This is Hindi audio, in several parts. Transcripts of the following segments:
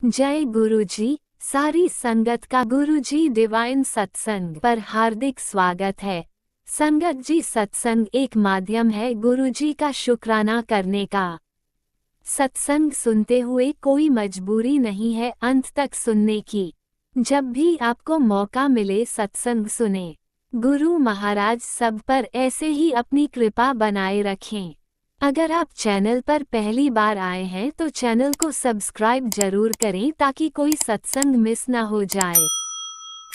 जय गुरुजी। सारी संगत का गुरुजी डिवाइन सत्संग पर हार्दिक स्वागत है। संगत जी, सत्संग एक माध्यम है गुरुजी का शुक्राना करने का। सत्संग सुनते हुए कोई मजबूरी नहीं है अंत तक सुनने की। जब भी आपको मौका मिले सत्संग सुने। गुरु महाराज सब पर ऐसे ही अपनी कृपा बनाए रखें। अगर आप चैनल पर पहली बार आए हैं तो चैनल को सब्सक्राइब जरूर करें ताकि कोई सत्संग मिस ना हो जाए।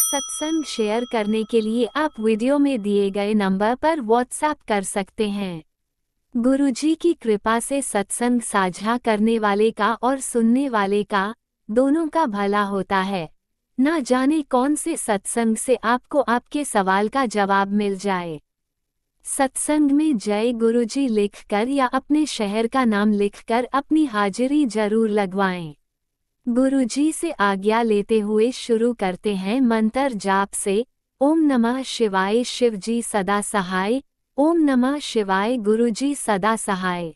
सत्संग शेयर करने के लिए आप वीडियो में दिए गए नंबर पर व्हाट्सएप कर सकते हैं। गुरुजी की कृपा से सत्संग साझा करने वाले का और सुनने वाले का दोनों का भला होता है। ना जाने कौन से सत्संग से आपको आपके सवाल का जवाब मिल जाए। सत्संग में जय गुरुजी लिखकर या अपने शहर का नाम लिखकर अपनी हाजिरी जरूर लगवाएं। गुरुजी से आज्ञा लेते हुए शुरू करते हैं मंत्र जाप से। ओम नमः शिवाय, शिवजी सदा सहाय। ओम नमः शिवाय, गुरुजी सदा सहाय।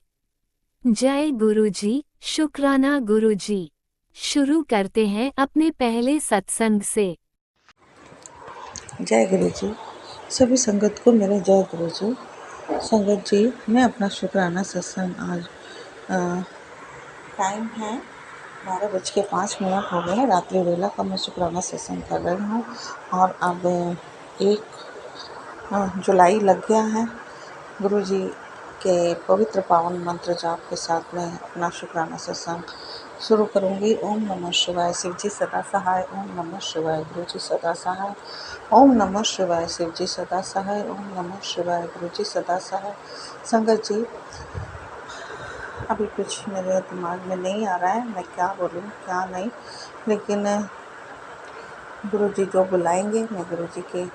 जय गुरुजी, शुक्राना गुरुजी। शुरू करते हैं अपने पहले सत्संग से। जय गुरु जी। सभी संगत को मेरा जय गुरु जी। संगत जी, मैं अपना शुक्राना सत्संग आज टाइम है 12:05 हो गए हैं। रात्रि वेला का मैं शुक्राना सत्संग कर रही हूँ और अब 1 जुलाई लग गया है। गुरु जी के पवित्र पावन मंत्र जाप के साथ मैं अपना शुक्राना सत्संग शुरू करूँगी। ओम नमः शिवाय, शिवजी सदा सहाय। ओम नमः शिवाय, गुरुजी सदा सहाय। ओम नमः शिवाय, शिवजी सदा सहाय। ओम नमः शिवाय, गुरुजी सदा सहाय। संगत जी, अभी कुछ मेरे दिमाग में नहीं आ रहा है मैं क्या बोलूँ क्या नहीं, लेकिन गुरुजी जो बुलाएंगे मैं गुरुजी के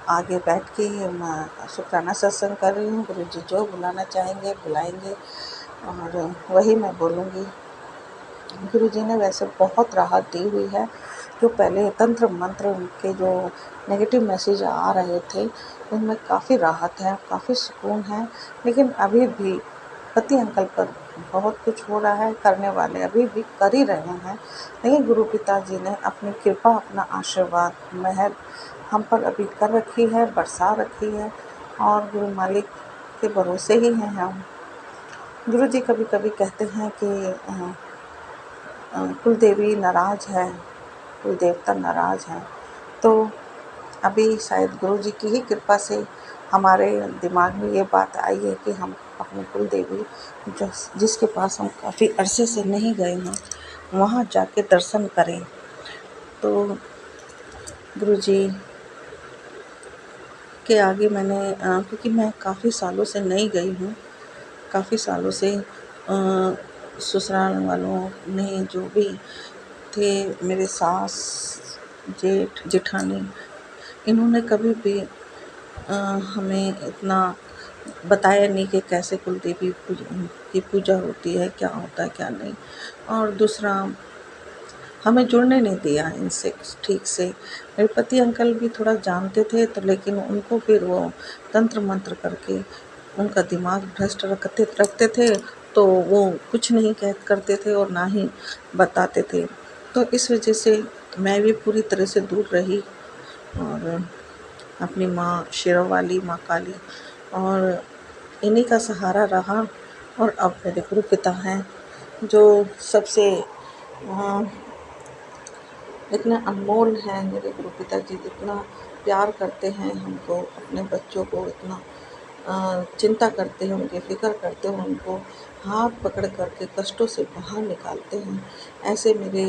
आगे बैठ के मैं शुक्राना सत्संग कर रही हूँ। गुरुजी जो बुलाना चाहेंगे बुलाएंगे और वही मैं बोलूँगी। गुरुजी ने वैसे बहुत राहत दी हुई है। जो पहले तंत्र मंत्र के जो नेगेटिव मैसेज आ रहे थे उनमें काफ़ी राहत है, काफ़ी सुकून है। लेकिन अभी भी पति अंकल पर बहुत कुछ हो रहा है, करने वाले अभी भी कर ही रहे हैं। लेकिन गुरु पिताजी ने अपनी कृपा, अपना आशीर्वाद, मेहर हम पर अभी कर रखी है, बरसा रखी है और गुरु मालिक के भरोसे ही हैं हम। गुरु जी कभी कभी कहते हैं कि कुल देवी नाराज़ है, कुल देवता नाराज़ है। तो अभी शायद गुरु जी की ही कृपा से हमारे दिमाग में ये बात आई है कि हम अपने कुल देवी जिसके पास हम काफ़ी अरसे से नहीं गए हैं वहाँ जाके दर्शन करें। तो गुरु जी के आगे मैंने क्योंकि मैं काफ़ी सालों से नहीं गई हूँ, काफ़ी सालों से ससुराल वालों ने जो भी थे, मेरे सास, जेठ, जेठानी, इन्होंने कभी भी हमें इतना बताया नहीं कि कैसे कुल देवी की पूजा होती है, क्या होता है क्या नहीं। और दूसरा, हमें जुड़ने नहीं दिया इनसे ठीक से। मेरे पति अंकल भी थोड़ा जानते थे तो लेकिन उनको फिर वो तंत्र मंत्र करके उनका दिमाग भ्रष्ट रखते थे, तो वो कुछ नहीं करते थे और ना ही बताते थे। तो इस वजह से मैं भी पूरी तरह से दूर रही और अपनी माँ शेरोवाली, माँ काली और इन्हीं का सहारा रहा। और अब मेरे गुरु पिता हैं जो सबसे इतना अनमोल है। मेरे गुरु पिताजी इतना प्यार करते हैं हमको, अपने बच्चों को इतना चिंता करते हैं, उनकी फ़िक्र करते हैं, उनको हाथ पकड़ करके कष्टों से बाहर निकालते हैं। ऐसे मेरे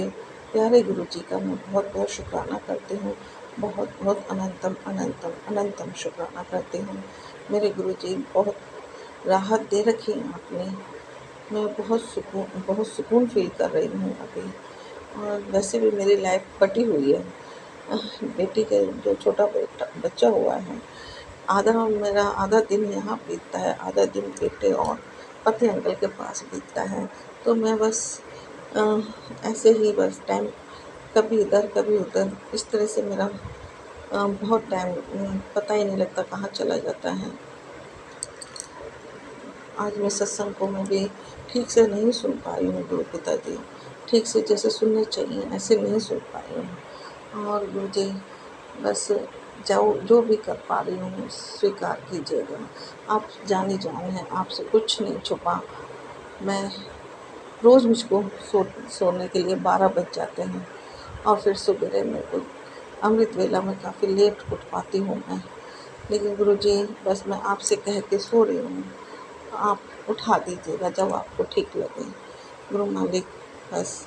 प्यारे गुरु जी का मैं बहुत बहुत शुक्राना करती हूँ। बहुत बहुत अनंतम अनंतम अनंतम शुक्राना करती हूँ। मेरे गुरु जी बहुत राहत दे रखी है आपने। मैं बहुत सुकून फील कर रही हूँ अभी। और वैसे भी मेरी लाइफ कटी हुई है। बेटी के जो छोटा बच्चा हुआ है, मेरा आधा दिन यहाँ बीतता है, आधा दिन बेटे और पति अंकल के पास बीतता है। तो मैं बस ऐसे ही बस टाइम कभी इधर कभी उधर, इस तरह से मेरा बहुत टाइम पता ही नहीं लगता कहाँ चला जाता है। आज मैं सत्संग को मैं भी ठीक से नहीं सुन पा रही हूँ गुरु पिताजी। ठीक से जैसे सुनने चाहिए ऐसे नहीं सुन पाई हूँ। और मुझे बस जो भी कर पा रही हूँ स्वीकार कीजिएगा। आप जानी जान हैं, आपसे कुछ नहीं छुपा। मैं रोज़ मुझको सोने के लिए 12 बज जाते हैं और फिर सवेरे मेरे को अमृत वेला में काफ़ी लेट उठ पाती हूँ मैं। लेकिन गुरुजी बस मैं आपसे कह के सो रही हूँ, आप उठा दीजिएगा जब आपको ठीक लगे। गुरु मालिक बस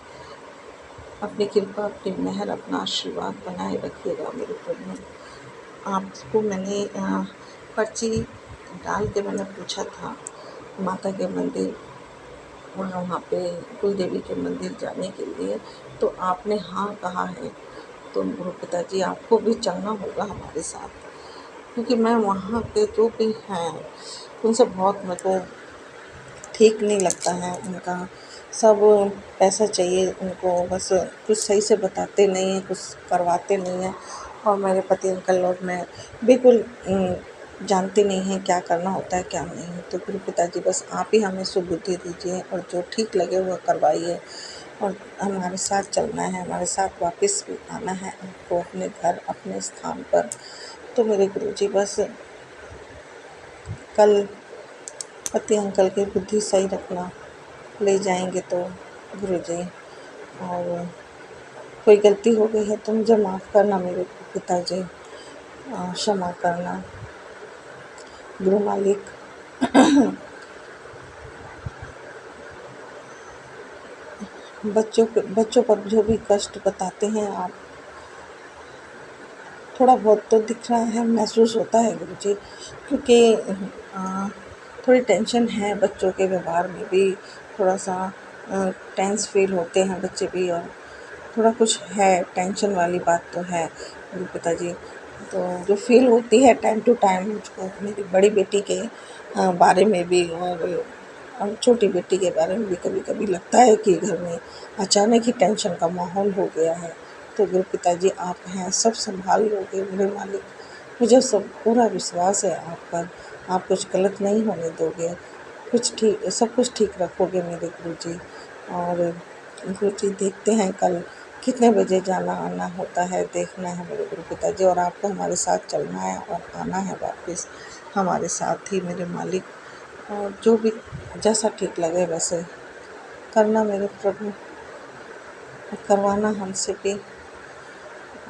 अपनी कृपा, अपनी मेहर, अपना आशीर्वाद बनाए रखिएगा मेरे प्रभु। आपको मैंने पर्ची डाल के मैंने पूछा था माता के मंदिर, वहाँ पे कुल देवी के मंदिर जाने के लिए, तो आपने हाँ कहा है। तो गुरु पिताजी आपको भी चलना होगा हमारे साथ, क्योंकि मैं वहाँ के जो भी हैं उनसे बहुत मेरे को ठीक नहीं लगता है। उनका सब पैसा चाहिए उनको, बस कुछ सही से बताते नहीं हैं, कुछ करवाते नहीं हैं। और मेरे पति अंकल और मैं बिल्कुल जानते नहीं हैं क्या करना होता है क्या नहीं। तो गुरु पिताजी बस आप ही हमें सुबुद्धि दीजिए और जो ठीक लगे वह करवाइए। और हमारे साथ चलना है, हमारे साथ वापस भी आना है आपको अपने घर, अपने स्थान पर। तो मेरे गुरुजी बस कल पति अंकल की बुद्धि सही रखना, ले जाएंगे तो गुरुजी। और कोई गलती हो गई है तो मुझे माफ़ करना मेरे पिताजी, क्षमा करना गुरु मालिक। बच्चों पर जो भी कष्ट बताते हैं आप, थोड़ा बहुत तो दिख रहा है, महसूस होता है गुरुजी, क्योंकि थोड़ी टेंशन है बच्चों के व्यवहार में भी, थोड़ा सा टेंस फील होते हैं बच्चे भी, और थोड़ा कुछ है टेंशन वाली बात तो है गुरु पिताजी। तो जो फील होती है टाइम टू टाइम मुझको मेरी बड़ी बेटी के बारे में भी और छोटी बेटी के बारे में भी कभी कभी लगता है कि घर में अचानक ही टेंशन का माहौल हो गया है। तो गुरु पिताजी आप हैं, सब संभाल लोगे मेरे मालिक, मुझे सब पूरा विश्वास है आप पर। आप कुछ गलत नहीं होने दोगे, सब कुछ ठीक रखोगे मेरे गुरुजी। और गुरुजी देखते हैं कल कितने बजे जाना आना होता है, देखना है मेरे गुरु पिताजी। और आपको हमारे साथ चलना है और आना है वापस हमारे साथ ही मेरे मालिक। और जो भी जैसा ठीक लगे वैसे करना मेरे प्रभु, करवाना हमसे भी।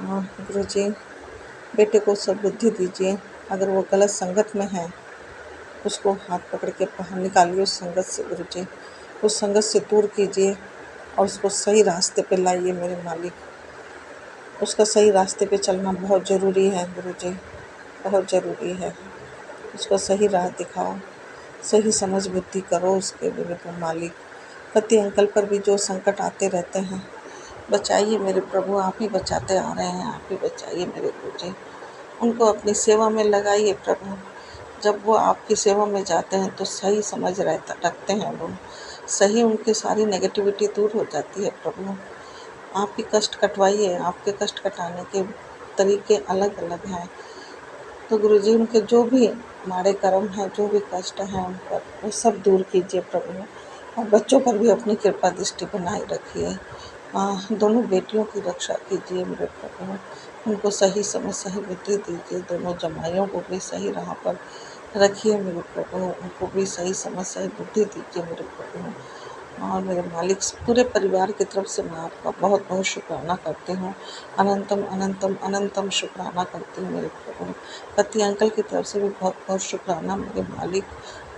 गुरुजी बेटे को सब बुद्धि दीजिए, अगर वो गलत संगत में है उसको हाथ पकड़ के बाहर निकालिए उस संगत से गुरुजी, उस संगत से दूर कीजिए और उसको सही रास्ते पे लाइए मेरे मालिक। उसका सही रास्ते पे चलना बहुत ज़रूरी है गुरुजी, बहुत ज़रूरी है। उसको सही राह दिखाओ, सही समझ बुद्धि करो उसके मेरे मालिक। पति अंकल पर भी जो संकट आते रहते हैं बचाइए मेरे प्रभु, आप ही बचाते आ रहे हैं, आप ही बचाइए मेरे गुरुजी। उनको अपनी सेवा में लगाइए प्रभु। जब वो आपकी सेवा में जाते हैं तो सही समझ रखते हैं वो, सही उनकी सारी नेगेटिविटी दूर हो जाती है प्रभु। आप ही कष्ट कटवाइए, आपके कष्ट कटाने के तरीके अलग अलग हैं। तो गुरुजी उनके जो भी माड़े कर्म हैं, जो भी कष्ट हैं उन पर वो सब दूर कीजिए प्रभु। और बच्चों पर भी अपनी कृपा दृष्टि बनाए रखिए। दोनों बेटियों की रक्षा कीजिए मेरे प्रभु, उनको सही समय सही बुद्धि दीजिए। दोनों जमाइयों को भी सही राह पर रखिए मेरे प्रभु, उनको भी सही समय सही बुद्धि दीजिए मेरे प्रभु। और मेरे मालिक पूरे परिवार की तरफ से मैं आपका बहुत बहुत शुक्राना करती हूँ, अनंतम अनंतम अनंतम शुक्राना करती हूँ मेरे प्रभु। पति अंकल की तरफ से भी बहुत बहुत शुक्राना मेरे मालिक,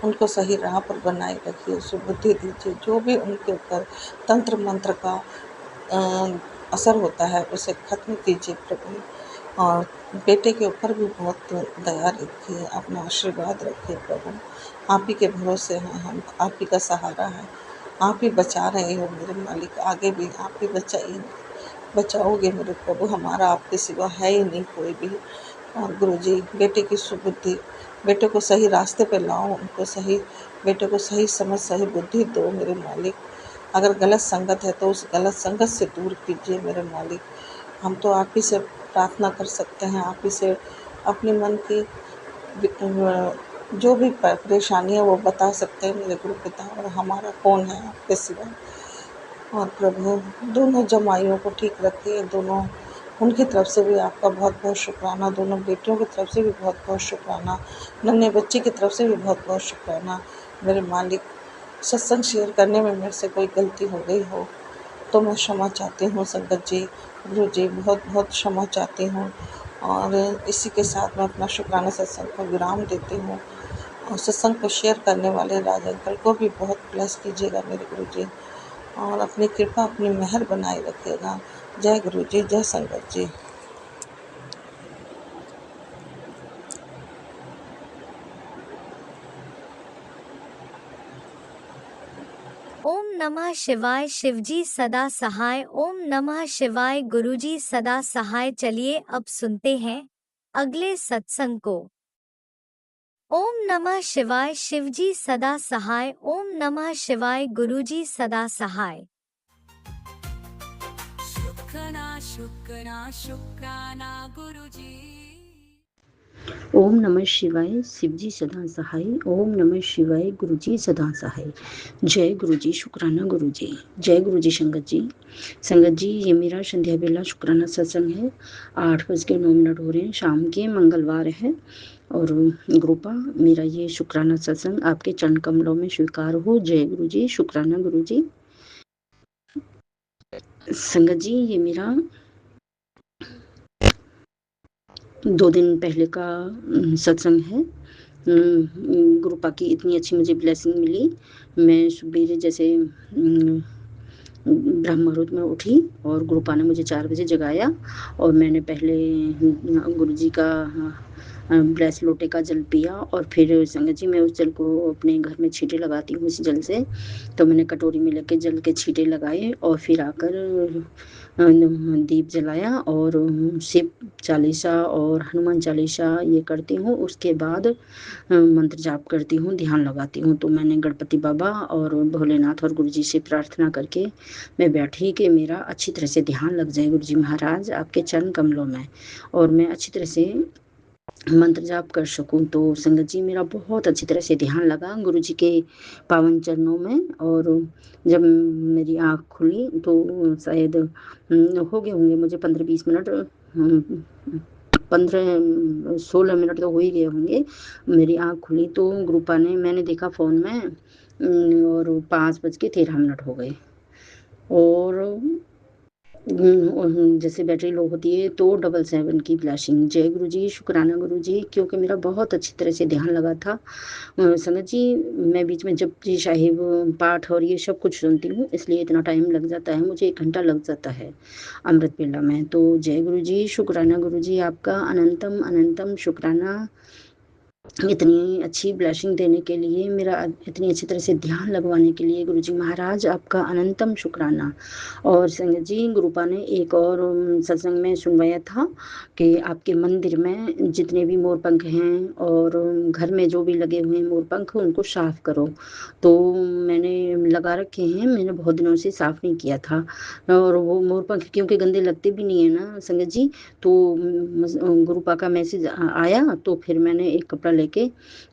उनको सही राह पर बनाए रखिए, सुबुद्धि दीजिए। जो भी उनके ऊपर तंत्र मंत्र का असर होता है उसे ख़त्म कीजिए प्रभु। और बेटे के ऊपर भी बहुत दया रखिए, अपना आशीर्वाद रखिए प्रभु। आप ही के भरोसे हैं हम, आप ही का सहारा है, आप ही बचा रहे हो मेरे मालिक, आगे भी आप ही बचाओगे मेरे प्रभु। हमारा आपके सिवा है ही नहीं कोई भी। और गुरुजी बेटे की सुबुद्धि, बेटे को सही रास्ते पे लाओ, बेटे को सही समझ सही बुद्धि दो मेरे मालिक। अगर गलत संगत है तो उस गलत संगत से दूर कीजिए मेरे मालिक। हम तो आप ही से प्रार्थना कर सकते हैं, आप ही से अपने मन की जो भी परेशानी है वो बता सकते हैं मेरे गुरु पिता, और हमारा कौन है आपके सिवा। और प्रभु दोनों जमाइयों को ठीक रखिए, दोनों उनकी तरफ से भी आपका बहुत बहुत शुक्राना, दोनों बेटियों की तरफ से भी बहुत बहुत शुक्राना, नन्हे बच्ची की तरफ से भी बहुत बहुत शुक्राना। मेरे मालिक, सत्संग शेयर करने में मेरे से कोई गलती हो गई हो तो मैं क्षमा चाहती हूँ संगत जी, गुरु जी, बहुत बहुत क्षमा चाहती हूँ। और इसी के साथ मैं अपना शुक्राना सत्संग को विराम देती हूँ। और सत्संग को शेयर करने वाले राज अंकल को भी बहुत ब्लेस कीजिएगा मेरे गुरु जी, और अपनी कृपा अपनी मेहर बनाए रखिएगा। जय गुरु जी, जय संगत जी। ओम नमः शिवाय। शिवजी सदा सहाय। ओम नमः शिवाय। गुरुजी सदा सहाय। चलिए अब सुनते हैं अगले सत्संग को। ओम नमः शिवाय। शिवजी सदा सहाय। ओम नमः शिवाय। गुरुजी सदा सहाय। शुक्राना शुक्राना शुक्राना गुरुजी। ओम नमः शिवाय। शिवजी सदा सहाय। ओम नमः शिवाय। गुरुजी सदा सहाय। जय गुरुजी। शुक्राना गुरुजी। जय गुरुजी। संगत जी, संगत जी, ये मेरा संध्या बेला शुक्राना सत्संग है। 8:09 हो रहे हैं, शाम के, मंगलवार है। और ग्रुपा मेरा ये शुक्राना सत्संग आपके चरण कमलों में स्वीकार हो। जय गुरुजी। शुक्राना गुरुजी। संगत जी, ये मेरा 2 दिन पहले का सत्संग है। गुरुपा की इतनी अच्छी मुझे ब्लेसिंग मिली। मैं सुबेरे जैसे ब्रह्म मुहूर्त में उठी और गुरुपा ने मुझे 4 बजे जगाया और मैंने पहले गुरुजी का ब्लेस लोटे का जल पिया और फिर संगत जी मैं उस जल को अपने घर में छींटे लगाती हूँ। इस जल से तो मैंने कटोरी में लेके जल के छींटे लगाए और फिर आकर दीप जलाया और शिव चालीसा और हनुमान चालीसा ये करती हूँ। उसके बाद मंत्र जाप करती हूँ, ध्यान लगाती हूँ। तो मैंने गणपति बाबा और भोलेनाथ और गुरुजी से प्रार्थना करके मैं बैठी कि मेरा अच्छी तरह से ध्यान लग जाए गुरुजी महाराज आपके चरण कमलों में, और मैं अच्छी तरह से मंत्र जाप कर सकूं। तो संगत जी मेरा बहुत अच्छी तरह से ध्यान लगा गुरुजी के पावन चरणों में। और जब मेरी आँख खुली तो शायद हो गए होंगे मुझे 15-20 मिनट, 15-16 मिनट तो हो ही गए होंगे। मेरी आँख खुली तो ग्रुपा ने, मैंने देखा फ़ोन में और 5:13 हो गए। और जैसे बैटरी लो होती है तो 777 की फ्लैशिंग। जय गुरुजी। शुक्राना गुरुजी, क्योंकि मेरा बहुत अच्छी तरह से ध्यान लगा था। संगत जी मैं बीच में जपजी साहिब पाठ और ये सब कुछ सुनती हूँ, इसलिए इतना टाइम लग जाता है मुझे, 1 घंटा लग जाता है अमृत वेला में। तो जय गुरुजी। शुक्राना गुरुजी, आपका अनंतम अनंतम शुक्राना इतनी अच्छी ब्लेसिंग देने के लिए, मेरा इतनी अच्छी तरह से ध्यान लगवाने के लिए गुरुजी महाराज आपका अनंतम शुक्राना। और संगत जी गुरुपा ने एक और सत्संग में सुनवाया था कि आपके मंदिर में जितने भी मोरपंख हैं और घर में जो भी लगे हुए हैं मोरपंख उनको साफ करो। तो मैंने लगा रखे हैं, मैंने बहुत दिनों से साफ नहीं किया था। और वो मोरपंख क्योंकि गंदे लगते भी नहीं है ना संगत जी, तो गुरुपा का मैसेज आया तो फिर मैंने एक कपड़ा लेके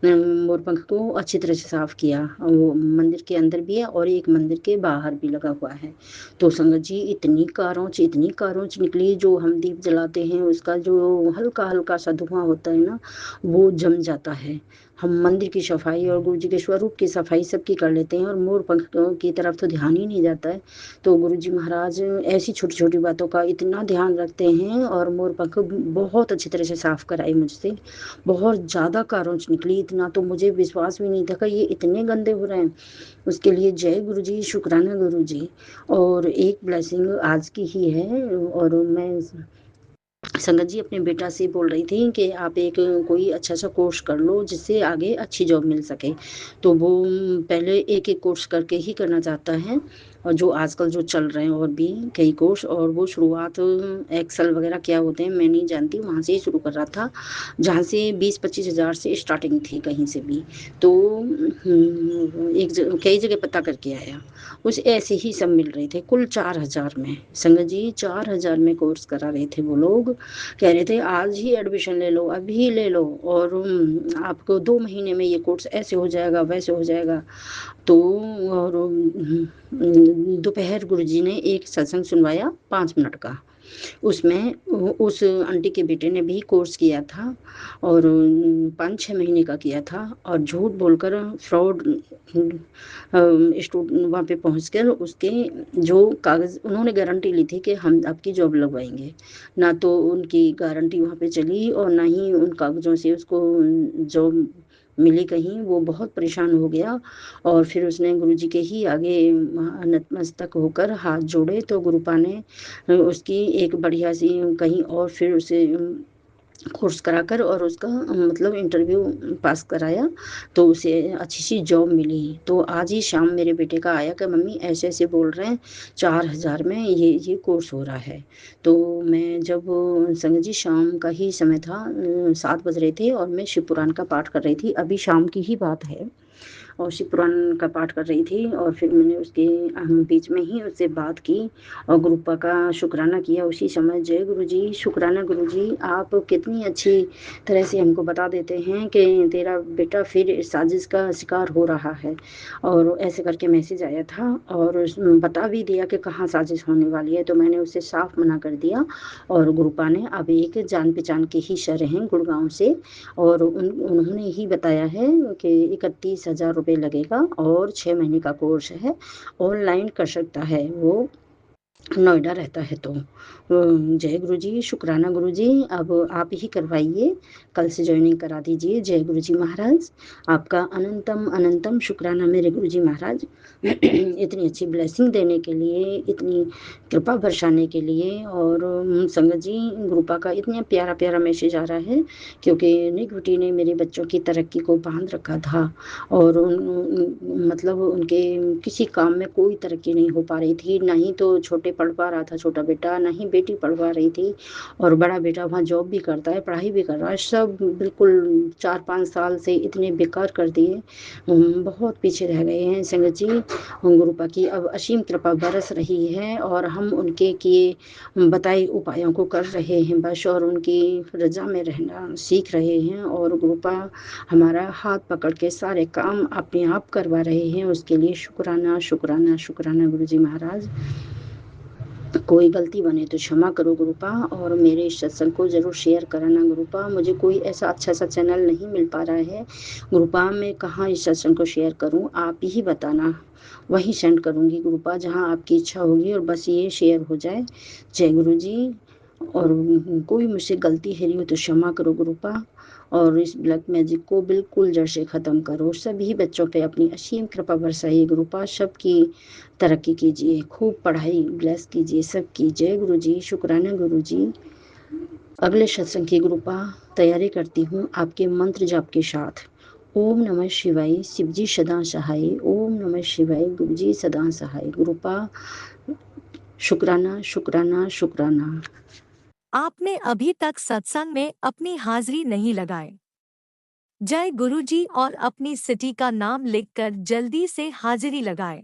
मोरपंख को अच्छी तरह से साफ किया। वो मंदिर के अंदर भी है और एक मंदिर के बाहर भी लगा हुआ है। तो संगत जी इतनी कारोंच निकली, जो हम दीप जलाते हैं उसका जो हल्का हल्का सा धुआं होता है ना वो जम जाता है। हम मंदिर की सफाई और गुरु जी के स्वरूप की सफाई सबकी कर लेते हैं और मोरपंख की तरफ तो ध्यान ही नहीं जाता है। तो गुरु जी महाराज ऐसी छोटी छोटी बातों का इतना ध्यान रखते हैं और मोरपंख बहुत अच्छी तरह से साफ कराई मुझसे। बहुत ज़्यादा कारोंच निकली, इतना तो मुझे विश्वास भी नहीं था कि ये इतने गंदे हो रहे हैं। उसके लिए जय गुरु जी। शुक्राना गुरु जी। और एक ब्लेसिंग आज की ही है। और मैं संगत जी अपने बेटा से बोल रही थी कि आप एक कोई अच्छा सा कोर्स कर लो जिससे आगे अच्छी जॉब मिल सके। तो वो पहले एक एक कोर्स करके ही करना चाहता है, और जो आजकल जो चल रहे हैं और भी कई कोर्स, और वो शुरुआत एक्सेल वगैरह क्या होते हैं मैं नहीं जानती, वहाँ से ही शुरू कर रहा था जहाँ से 20-25 हज़ार से स्टार्टिंग थी कहीं से भी। तो कई जगह पता करके आया, उस ऐसे ही सब मिल रहे थे कुल 4,000 में। संगत जी 4,000 में कोर्स करा रहे थे वो लोग, कह रहे थे आज ही एडमिशन ले लो, अभी ले लो, और आपको 2 महीने में ये कोर्स ऐसे हो जाएगा वैसे हो जाएगा। तो और दोपहर गुरुजी ने एक सत्संग सुनवाया 5 मिनट का। उसमें उस आंटी के बेटे ने भी कोर्स किया था और 5-6 महीने का किया था और झूठ बोलकर फ्रॉड वहाँ पे पहुँचकर उसके जो कागज़ उन्होंने गारंटी ली थी कि हम आपकी जॉब लगवाएंगे, ना तो उनकी गारंटी वहाँ पे चली और ना ही उन कागज़ों से उसको जॉब मिली कहीं। वो बहुत परेशान हो गया और फिर उसने गुरुजी के ही आगे नतमस्तक होकर हाथ जोड़े तो गुरुपा ने उसकी एक बढ़िया सी कहीं और फिर उसे कोर्स कराकर और उसका मतलब इंटरव्यू पास कराया तो उसे अच्छी सी जॉब मिली। तो आज ही शाम मेरे बेटे का आया कि मम्मी ऐसे-ऐसे बोल रहे हैं 4000 में ये कोर्स हो रहा है। तो मैं जब संगत जी शाम का ही समय था 7 बज रहे थे और मैं शिव पुराण का पाठ कर रही थी। अभी शाम की ही बात है और शिव पुराण का पाठ कर रही थी और फिर मैंने उसके बीच में ही उससे बात की और गुरुपा का शुक्राना किया उसी समय। जय गुरुजी, शुक्राना गुरुजी, आप कितनी अच्छी तरह से हमको बता देते हैं कि तेरा बेटा फिर इस साजिश का शिकार हो रहा है और ऐसे करके मैसेज आया था और बता भी दिया कि कहाँ साजिश होने वाली है। तो मैंने उसे साफ मना कर दिया और गुरुपा ने अब एक जान पहचान के ही सर हैं गुड़गांव से और उन्होंने ही बताया है कि 31,000 रुपये लगेगा और 6 महीने का कोर्स है, ऑनलाइन कर सकता है, वो नोएडा रहता है। तो जय गुरुजी, शुक्राना गुरुजी, अब आप ही करवाइए, कल से ज्वाइनिंग करा दीजिए। जय गुरुजी महाराज, आपका अनंतम अनंतम शुक्राना मेरे गुरुजी महाराज इतनी अच्छी ब्लेसिंग देने के लिए, इतनी कृपा बरसाने के लिए। और संगत जी गुरुपा का इतना प्यारा प्यारा मैसेज आ रहा है क्योंकि निगुटी ने मेरे बच्चों की तरक्की को बांध रखा था और मतलब उनके किसी काम में कोई तरक्की नहीं हो पा रही थी, ना ही तो छोटे पढ़ पा रहा था छोटा बेटा, ना ही बेटी पढ़ पा रही थी और बड़ा बेटा वहाँ जॉब भी करता है, पढ़ाई भी कर रहा है। सब बिल्कुल 4-5 साल से इतने बेकार कर दिए, बहुत पीछे रह गए हैं। संगत जी गुरुपा की अब असीम कृपा बरस रही है और हम उनके किए बताए उपायों को कर रहे हैं बस और उनकी रजा में रहना सीख रहे हैं और गुरुपा हमारा हाथ पकड़ के सारे काम अपने आप करवा रहे हैं। उसके लिए शुक्राना शुक्राना शुक्राना गुरुजी महाराज। कोई गलती बने तो क्षमा करो गुरुपा और मेरे इस सत्संग को ज़रूर शेयर कराना गुरुपा। मुझे कोई ऐसा अच्छा सा चैनल नहीं मिल पा रहा है गुरुपा, मैं कहाँ इस सत्संग को शेयर करूँ, आप ही बताना, वहीं सेंड करूँगी गुरुपा जहाँ आपकी इच्छा होगी और बस ये शेयर हो जाए। जय गुरु जी। और कोई मुझसे गलती है रही हो तो क्षमा करो गुरुपा और इस ब्लैक मैजिक को बिल्कुल जड़ से ख़त्म करो। सभी बच्चों पे अपनी असीम कृपा बरसाइए गुरुपा, सबकी तरक्की कीजिए, खूब पढ़ाई ब्लेस कीजिए सबकी। जय गुरु जी, शुक्राना गुरु जी। अगले सत्संग की गुरुपा तैयारी करती हूँ आपके मंत्र जाप के साथ। ओम नमः शिवाय, शिवजी सदा सहाय। ओम नमः शिवाय, गुरुजी सदा सहाय। गुरुपा शुक्राना शुक्राना शुक्राना। आपने अभी तक सत्संग में अपनी हाजिरी नहीं लगाए। जय गुरुजी और अपनी सिटी का नाम लिखकर जल्दी से हाजिरी लगाएं।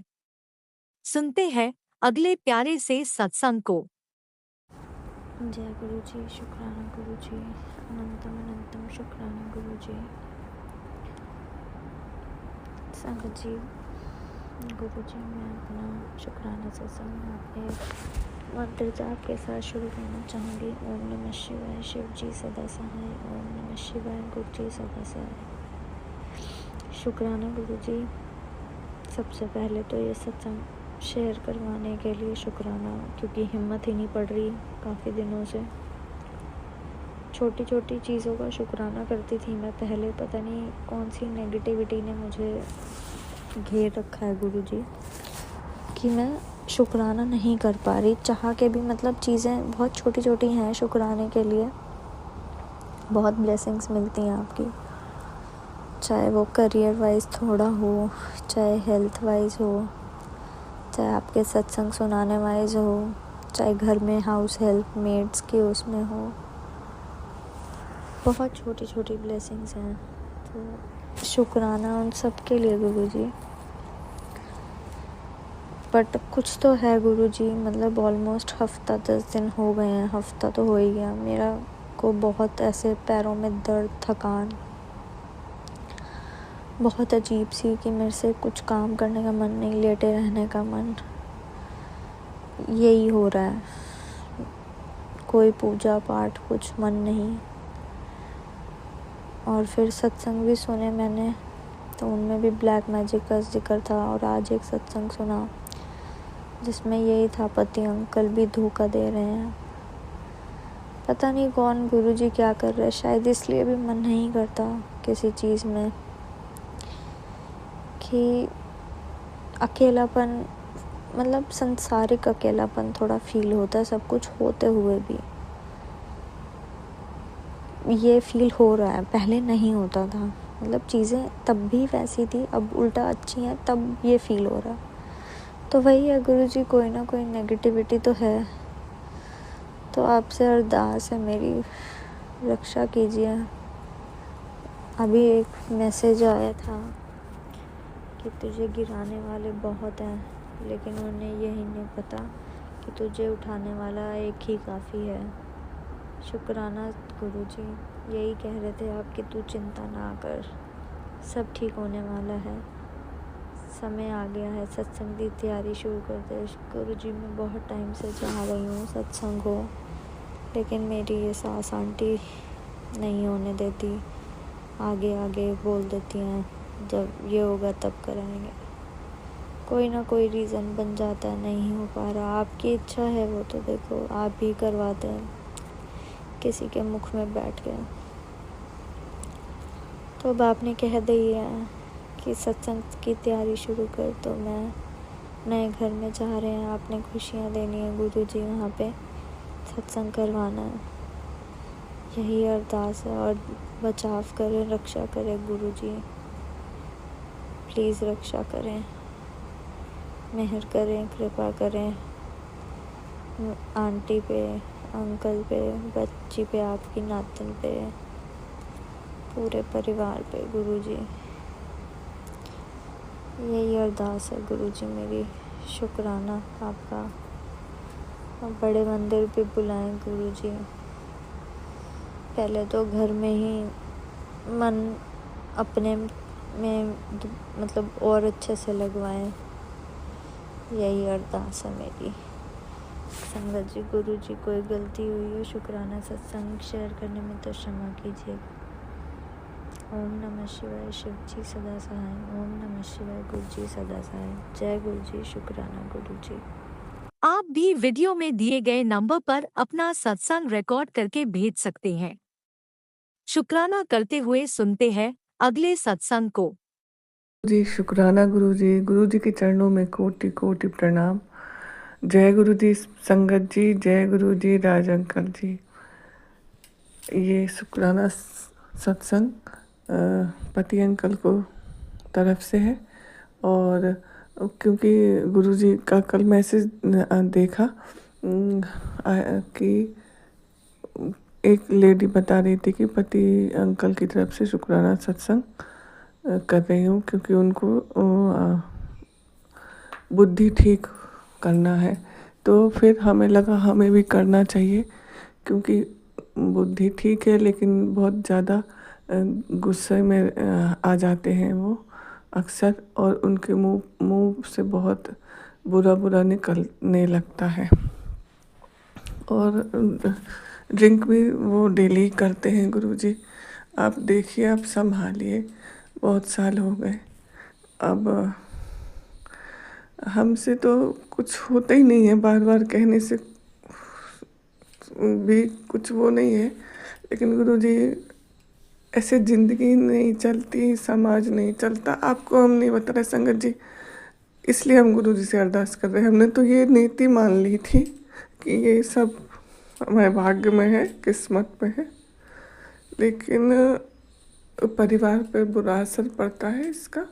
सुनते हैं अगले प्यारे से सत्संग को। जय गुरु जी, शुक्राना गुरु जी, अनंतम अनंतम शुक्राना गुरु जी। संगत जी गुरु जी, मैं अपना शुक्राना सत्संग आपके मंत्र जाप के साथ शुरू करना चाहूँगी। ओम नमः शिवाय, शिव जी सदा सहाय। ओम नमः शिवाय, गुरु जी सदा सहाय। शुक्राना गुरु जी। सबसे पहले तो ये सत्संग शेयर करवाने के लिए शुक्राना, क्योंकि हिम्मत ही नहीं पड़ रही काफ़ी दिनों से। छोटी छोटी चीज़ों का शुक्राना करती थी मैं पहले, पता नहीं कौन सी नेगेटिविटी ने मुझे घेर रखा है गुरु जी कि मैं शुक्राना नहीं कर पा रही, चाह के भी। मतलब चीज़ें बहुत छोटी छोटी हैं शुक्राने के लिए, बहुत ब्लेसिंग्स मिलती हैं आपकी, चाहे वो करियर वाइज थोड़ा हो, चाहे हेल्थ वाइज हो, चाहे आपके सत्संग सुनाने वाइज हो, चाहे घर में हाउस हेल्प मेड्स के उसमें हो, बहुत छोटी छोटी ब्लेसिंग्स हैं। तो शुक्राना उन सब के लिए गुरु जी। बट कुछ तो है गुरु जी, मतलब ऑलमोस्ट हफ्ता 10 दिन हो गए हैं, हफ्ता तो हो ही गया मेरा को बहुत ऐसे पैरों में दर्द, थकान बहुत अजीब सी कि मेरे से कुछ काम करने का मन नहीं, लेटे रहने का मन, यही हो रहा है, कोई पूजा पाठ कुछ मन नहीं। और फिर सत्संग भी सुने मैंने, तो उनमें भी ब्लैक मैजिक का जिक्र था। और आज एक सत्संग सुना जिसमें यही था, पति अंकल भी धोखा दे रहे हैं। पता नहीं कौन गुरुजी क्या कर रहे हैं, शायद इसलिए भी मन नहीं करता किसी चीज़ में, कि अकेलापन, मतलब संसारिक अकेलापन थोड़ा फील होता है सब कुछ होते हुए भी। ये फील हो रहा है, पहले नहीं होता था, मतलब चीज़ें तब भी वैसी थी, अब उल्टा अच्छी हैं, तब ये फील हो रहा है। तो वही है गुरुजी, कोई ना कोई नेगेटिविटी तो है। तो आपसे अरदास है मेरी, रक्षा कीजिए। अभी एक मैसेज आया था कि तुझे गिराने वाले बहुत हैं, लेकिन उन्हें यही नहीं पता कि तुझे उठाने वाला एक ही काफ़ी है। शुक्राना गुरुजी, यही कह रहे थे आप कि तू चिंता ना कर, सब ठीक होने वाला है। समय आ गया है, सत्संग की तैयारी शुरू कर दे। गुरुजी, मैं बहुत टाइम से चाह रही हूँ सत्संग हो, लेकिन मेरी ये सास आंटी नहीं होने देती, आगे आगे बोल देती हैं जब ये होगा तब कराएंगे। कोई ना कोई रीज़न बन जाता है, नहीं हो पा रहा। आपकी इच्छा है वो तो देखो आप ही करवा दें, किसी के मुख में बैठ के। तो अब आपने कह दिया कि सत्संग की तैयारी शुरू कर, तो मैं नए घर में चाह रहे हैं, आपने खुशियाँ देनी है गुरुजी, वहाँ पे सत्संग करवाना है, यही अरदास है। और बचाव करें, रक्षा करें गुरुजी, प्लीज़ रक्षा करें, मेहर करें, कृपा करें आंटी पे, अंकल पे, बच्ची पे, आपकी नातिन पे, पूरे परिवार पे गुरुजी, यही अरदास है गुरुजी मेरी। शुक्राना आपका। और बड़े मंदिर भी बुलाएं गुरुजी, पहले तो घर में ही मन अपने में मतलब और अच्छे से लगवाएं, यही अरदास है मेरी। संगत जी, गुरुजी कोई गलती हुई हो शुक्राना सत्संग शेयर करने में तो क्षमा कीजिए। ओम नमः शिवाय, शिव जी सदा सहाय। ओम नमः शिवाय, गुरु जी सदा सहाय। जय गुरु जी, शुक्राना गुरु जी। आप भी वीडियो में दिए गए नंबर पर अपना सत्संग रिकॉर्ड करके भेज सकते हैं। शुक्राना करते हुए सुनते हैं अगले सत्संग को। जी शुक्राना गुरु जी के चरणों में कोटि कोटि प्रणाम। जय गुरु जी संगत जी, जय गुरु जी राज अंकल जी। ये शुक्राना सत्संग पति अंकल को तरफ से है। और क्योंकि गुरु जी का कल मैसेज देखा कि एक लेडी बता रही थी कि पति अंकल की तरफ से शुक्राना सत्संग कर रही हूँ, क्योंकि उनको बुद्धि ठीक करना है। तो फिर हमें लगा हमें भी करना चाहिए, क्योंकि बुद्धि ठीक है लेकिन बहुत ज़्यादा गुस्से में आ जाते हैं वो अक्सर, और उनके मुंह से बहुत बुरा निकलने लगता है। और ड्रिंक भी वो डेली करते हैं गुरुजी। आप देखिए, आप संभालिए, बहुत साल हो गए। अब हमसे तो कुछ होता ही नहीं है, बार बार कहने से भी कुछ वो नहीं है, लेकिन गुरुजी ऐसे ज़िंदगी नहीं चलती, समाज नहीं चलता। आपको हम नहीं बता रहे संगत जी, इसलिए हम गुरुजी से अरदास कर रहे हैं। हमने तो ये नीति मान ली थी कि ये सब हमारे भाग्य में है, किस्मत में है, लेकिन परिवार पर बुरा असर पड़ता है इसका।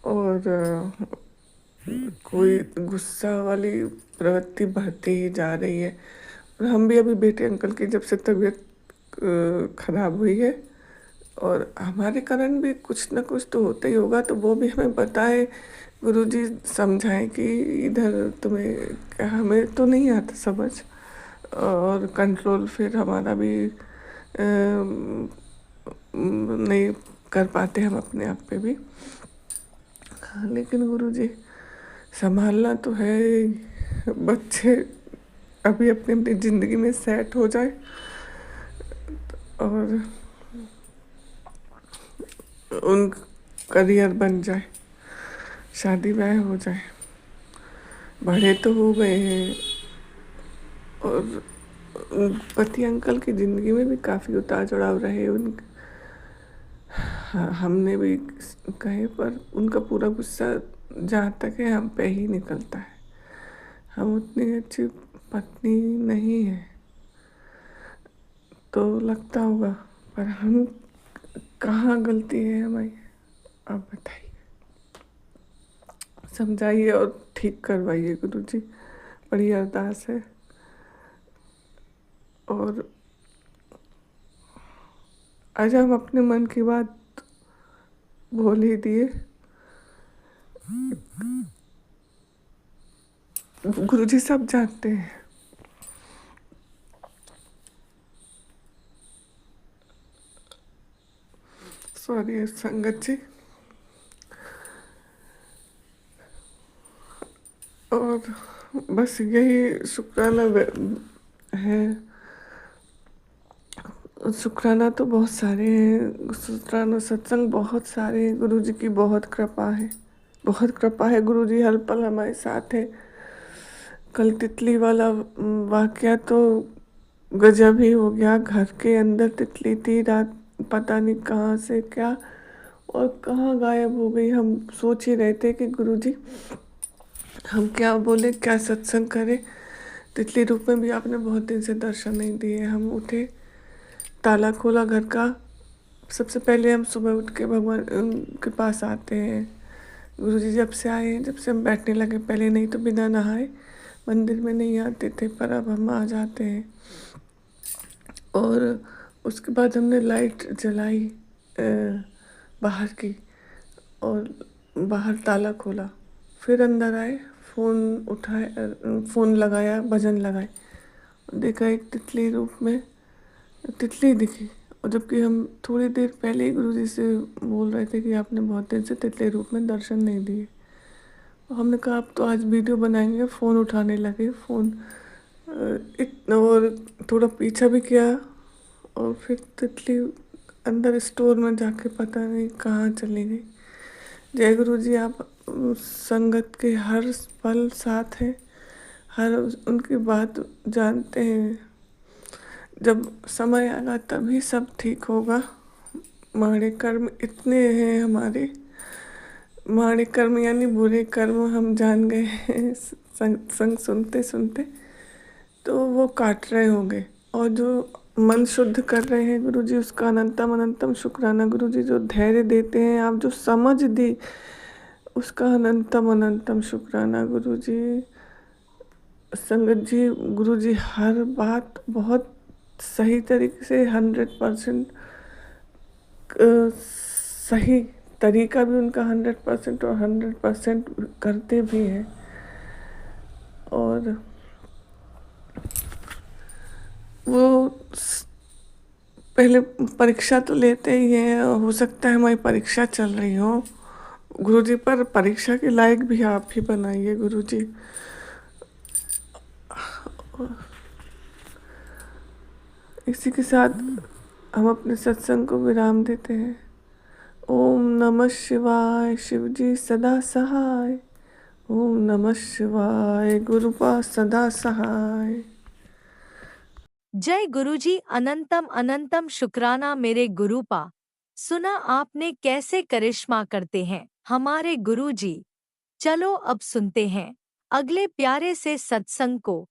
और कोई गुस्सा वाली प्रवृत्ति बढ़ती ही जा रही है। और हम भी अभी बेटे अंकल की जब से तबीयत खराब हुई है, और हमारे कारण भी कुछ ना कुछ तो होता ही होगा, तो वो भी हमें बताए गुरुजी, समझाएं कि इधर तुम्हें क्या, हमें तो नहीं आता समझ और कंट्रोल फिर हमारा भी नहीं कर पाते हम अपने आप पे भी। लेकिन गुरुजी संभालना तो है, बच्चे अभी अपनी अपनी ज़िंदगी में सेट हो जाए और उन करियर बन जाए, शादी ब्याह हो जाए। बड़े तो हो गए हैं और पति अंकल की ज़िंदगी में भी काफ़ी उतार चढ़ाव रहे उनके। हमने भी कहे पर उनका पूरा गुस्सा जहाँ तक है हम पे ही निकलता है। हम उतनी अच्छी पत्नी नहीं है तो लगता होगा, पर हम कहाँ गलती है हमारी, आप बताइए, समझाइए और ठीक करवाइए गुरुजी, बड़ी अरदास है। और आज हम अपने मन की बात बोल ही दिए। गुरुजी सब जानते हैं। सॉरी संगत जी। और बस यही शुक्राना है। शुक्राना तो बहुत सारे हैं, शुक्राना सत्संग बहुत सारे हैं। गुरुजी की बहुत कृपा है, बहुत कृपा है। गुरुजी हर पल हमारे साथ है। कल तितली वाला वाकया तो गजब ही हो गया। घर के अंदर तितली थी, रात पता नहीं कहाँ से क्या और कहाँ गायब हो गई। हम सोच ही रहे थे कि गुरुजी हम क्या बोले, क्या सत्संग करें। तितली रूप में भी आपने बहुत दिन से दर्शन नहीं दिए। हम उठे, ताला खोला घर का। सबसे पहले हम सुबह उठ के भगवान के पास आते हैं। गुरुजी जब से आए हैं, जब से हम बैठने लगे, पहले नहीं तो बिना नहाए मंदिर में नहीं आते थे, पर अब हम आ जाते हैं। और उसके बाद हमने लाइट जलाई बाहर की और बाहर ताला खोला, फिर अंदर आए, फ़ोन उठाए, फ़ोन लगाया, भजन लगाए, देखा एक तितली रूप में तितली दिखी। और जबकि हम थोड़ी देर पहले ही गुरुजी से बोल रहे थे कि आपने बहुत दिन से तितली रूप में दर्शन नहीं दिए। हमने कहा आप तो आज वीडियो बनाएंगे, फ़ोन उठाने लगे। फ़ोन और थोड़ा पीछा भी किया और फिर तितली अंदर स्टोर में जाके पता नहीं कहाँ चली गई। जय गुरु जी, आप संगत के हर पल साथ हैं, हर उनकी बात जानते हैं। जब समय आएगा तभी सब ठीक होगा। माड़े कर्म इतने हैं हमारे, माड़े कर्म यानी बुरे कर्म हम जान गए हैं संग सुनते सुनते, तो वो काट रहे होंगे। और जो मन शुद्ध कर रहे हैं गुरुजी, उसका अनंतम अनंतम शुक्राना। गुरुजी जो धैर्य देते हैं, आप जो समझ दी, उसका अनंतम अनंतम शुक्राना गुरुजी। संगत जी, गुरुजी हर बात बहुत सही तरीके से 100% सही तरीका भी उनका 100% और 100% करते भी हैं। और वो पहले परीक्षा तो लेते ही हैं। हो सकता है हमारी परीक्षा चल रही हो गुरुजी, पर परीक्षा के लायक भी आप ही बनाइए गुरुजी। इसी के साथ हम अपने सत्संग को विराम देते हैं। ओम नमः शिवाय, शिवजी सदा सहाय। ओम नमः शिवाय, गुरुपा सदा सहाय। जय गुरुजी, अनंतम अनंतम शुक्राना मेरे गुरुपा। सुना आपने कैसे करिश्मा करते हैं हमारे गुरुजी। चलो अब सुनते हैं अगले प्यारे से सत्संग को।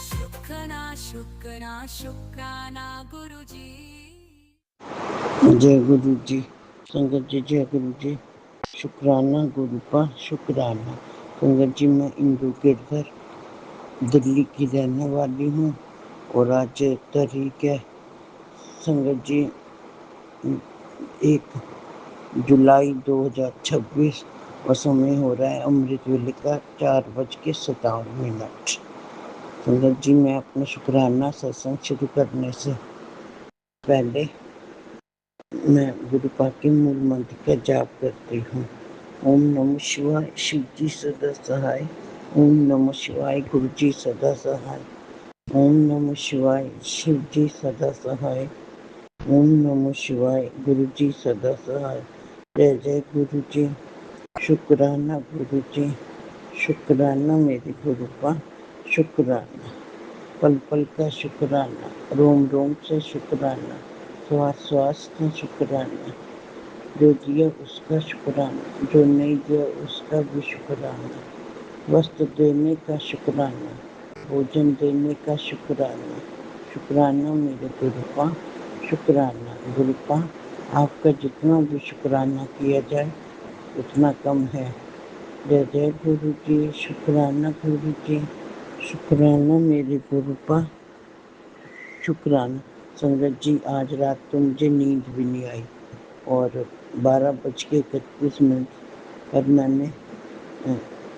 शुक्राना शुक्राना शुक्राना गुरुजी। जय गुरु जी। संगत जी जय गुरु जी। शुक्राना गुरुपा शुक्राना। संगत जी, मैं इंदू गिरधर दिल्ली की रहने वाली हूँ और आज तारीख है संगत जी 1 जुलाई 2026 और समय हो रहा है अमृत वेले का 4:57। संगत जी, मैं अपना शुक्राना सत्संग शुरू करने से पहले मैं गुरुपा के मूल मंत्र का जाप करती हूँ। ओम नमः शिवाय, शिव जी सदा सहाय। ओम नमः शिवाय गुरु जी सदा सहाय। ओम नमः शिवाय शिव जी सदा सहाय। ओम नमः शिवाय गुरु जी सदा सहाय। जय जय गुरु जी। शुक्राना गुरु जी, शुक्राना मेरे गुरु का, शुक्राना पल पल का, शुक्राना रोम रोम से, शुक्राना श्वास श्वास का, शुक्राना जो दिया उसका शुक्राना, जो नहीं दिया उसका भी शुक्राना, वस्त्र देने का शुक्राना, भोजन देने का शुक्राना। शुक्राना मेरे गुरु का, शुक्राना गुरु का। आपका जितना भी शुक्राना किया जाए उतना कम है। जय जय गुरु जी। शुक्राना गुरु जी, शुक्राना मेरे गुरु का, शुक्राना। संगत जी आज रात तो मुझे नींद भी नहीं आई और 12:31 पर मैंने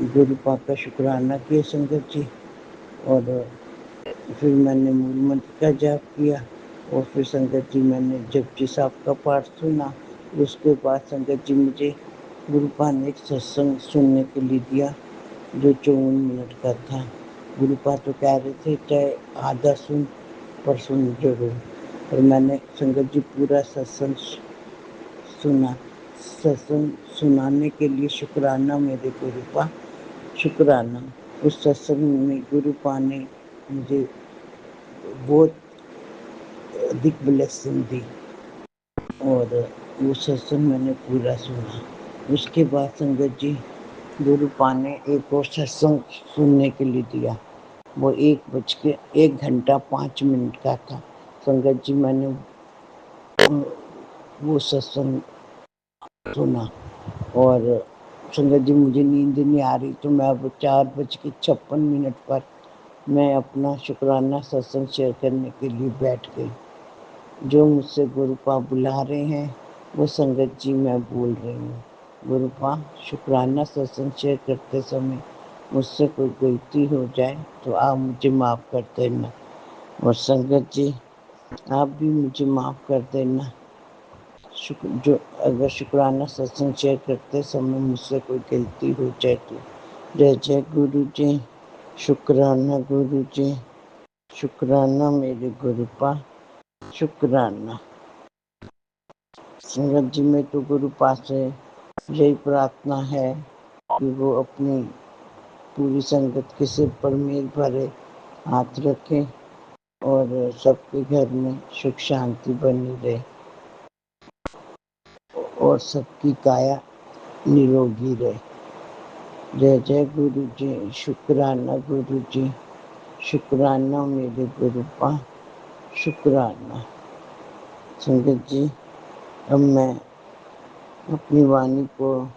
गुरु पाक का शुक्राना किया संगत जी, और फिर मैंने मूल मंत्र का जाप किया और फिर संगत जी मैंने जपजी साहब का पाठ सुना। उसके बाद संगत जी मुझे गुरु पाक ने एक सत्संग सुनने के लिए दिया जो 54 मिनट का था। गुरु पाक तो कह रहे थे चाहे आधा सुन पर सुन जरूर, और मैंने संगत जी पूरा सत्संग सुना। सत्संग सुनाने के लिए शुक्राना मेरे गुरु का, शुक्राना। उस सत्संग में गुरु पा ने मुझे बहुत अधिक ब्लेसिंग दी और वो सत्संग मैंने पूरा सुना। उसके बाद संगत जी गुरु पा ने एक और सत्संग सुनने के लिए दिया। वो 1:05 का था। संगत जी मैंने वो सत्संग सुना और संगत जी मुझे नींद नहीं आ रही, तो मैं अब 4:56 पर मैं अपना शुक्राना सत्संग शेयर करने के लिए बैठ गई। जो मुझसे गुरुपा बुला रहे हैं वो संगत जी मैं बोल रही हूँ। गुरुपा शुक्राना सत्संग शेयर करते समय मुझसे कोई गलती हो जाए तो आप मुझे माफ़ कर देना, और संगत जी आप भी मुझे माफ़ कर देना। जो अगर शुक्राना सत्संग शेयर करते समय मुझसे कोई गलती हो जाए तो। जय जय गुरु जी। शुक्राना गुरु जी, शुक्राना मेरे गुरु पा, शुक्राना। संगत जी में तो गुरु पास से यही प्रार्थना है कि वो अपनी पूरी संगत के सिर पर मेल भरे हाथ रखे और सबके घर में सुख शांति बनी रहे और सबकी काया निरोगी रहे। जय जय गुरु जी। शुक्राना गुरु जी, शुक्राना मेरे गुरु पा, शुक्राना। संगत जी अब मैं अपनी वाणी को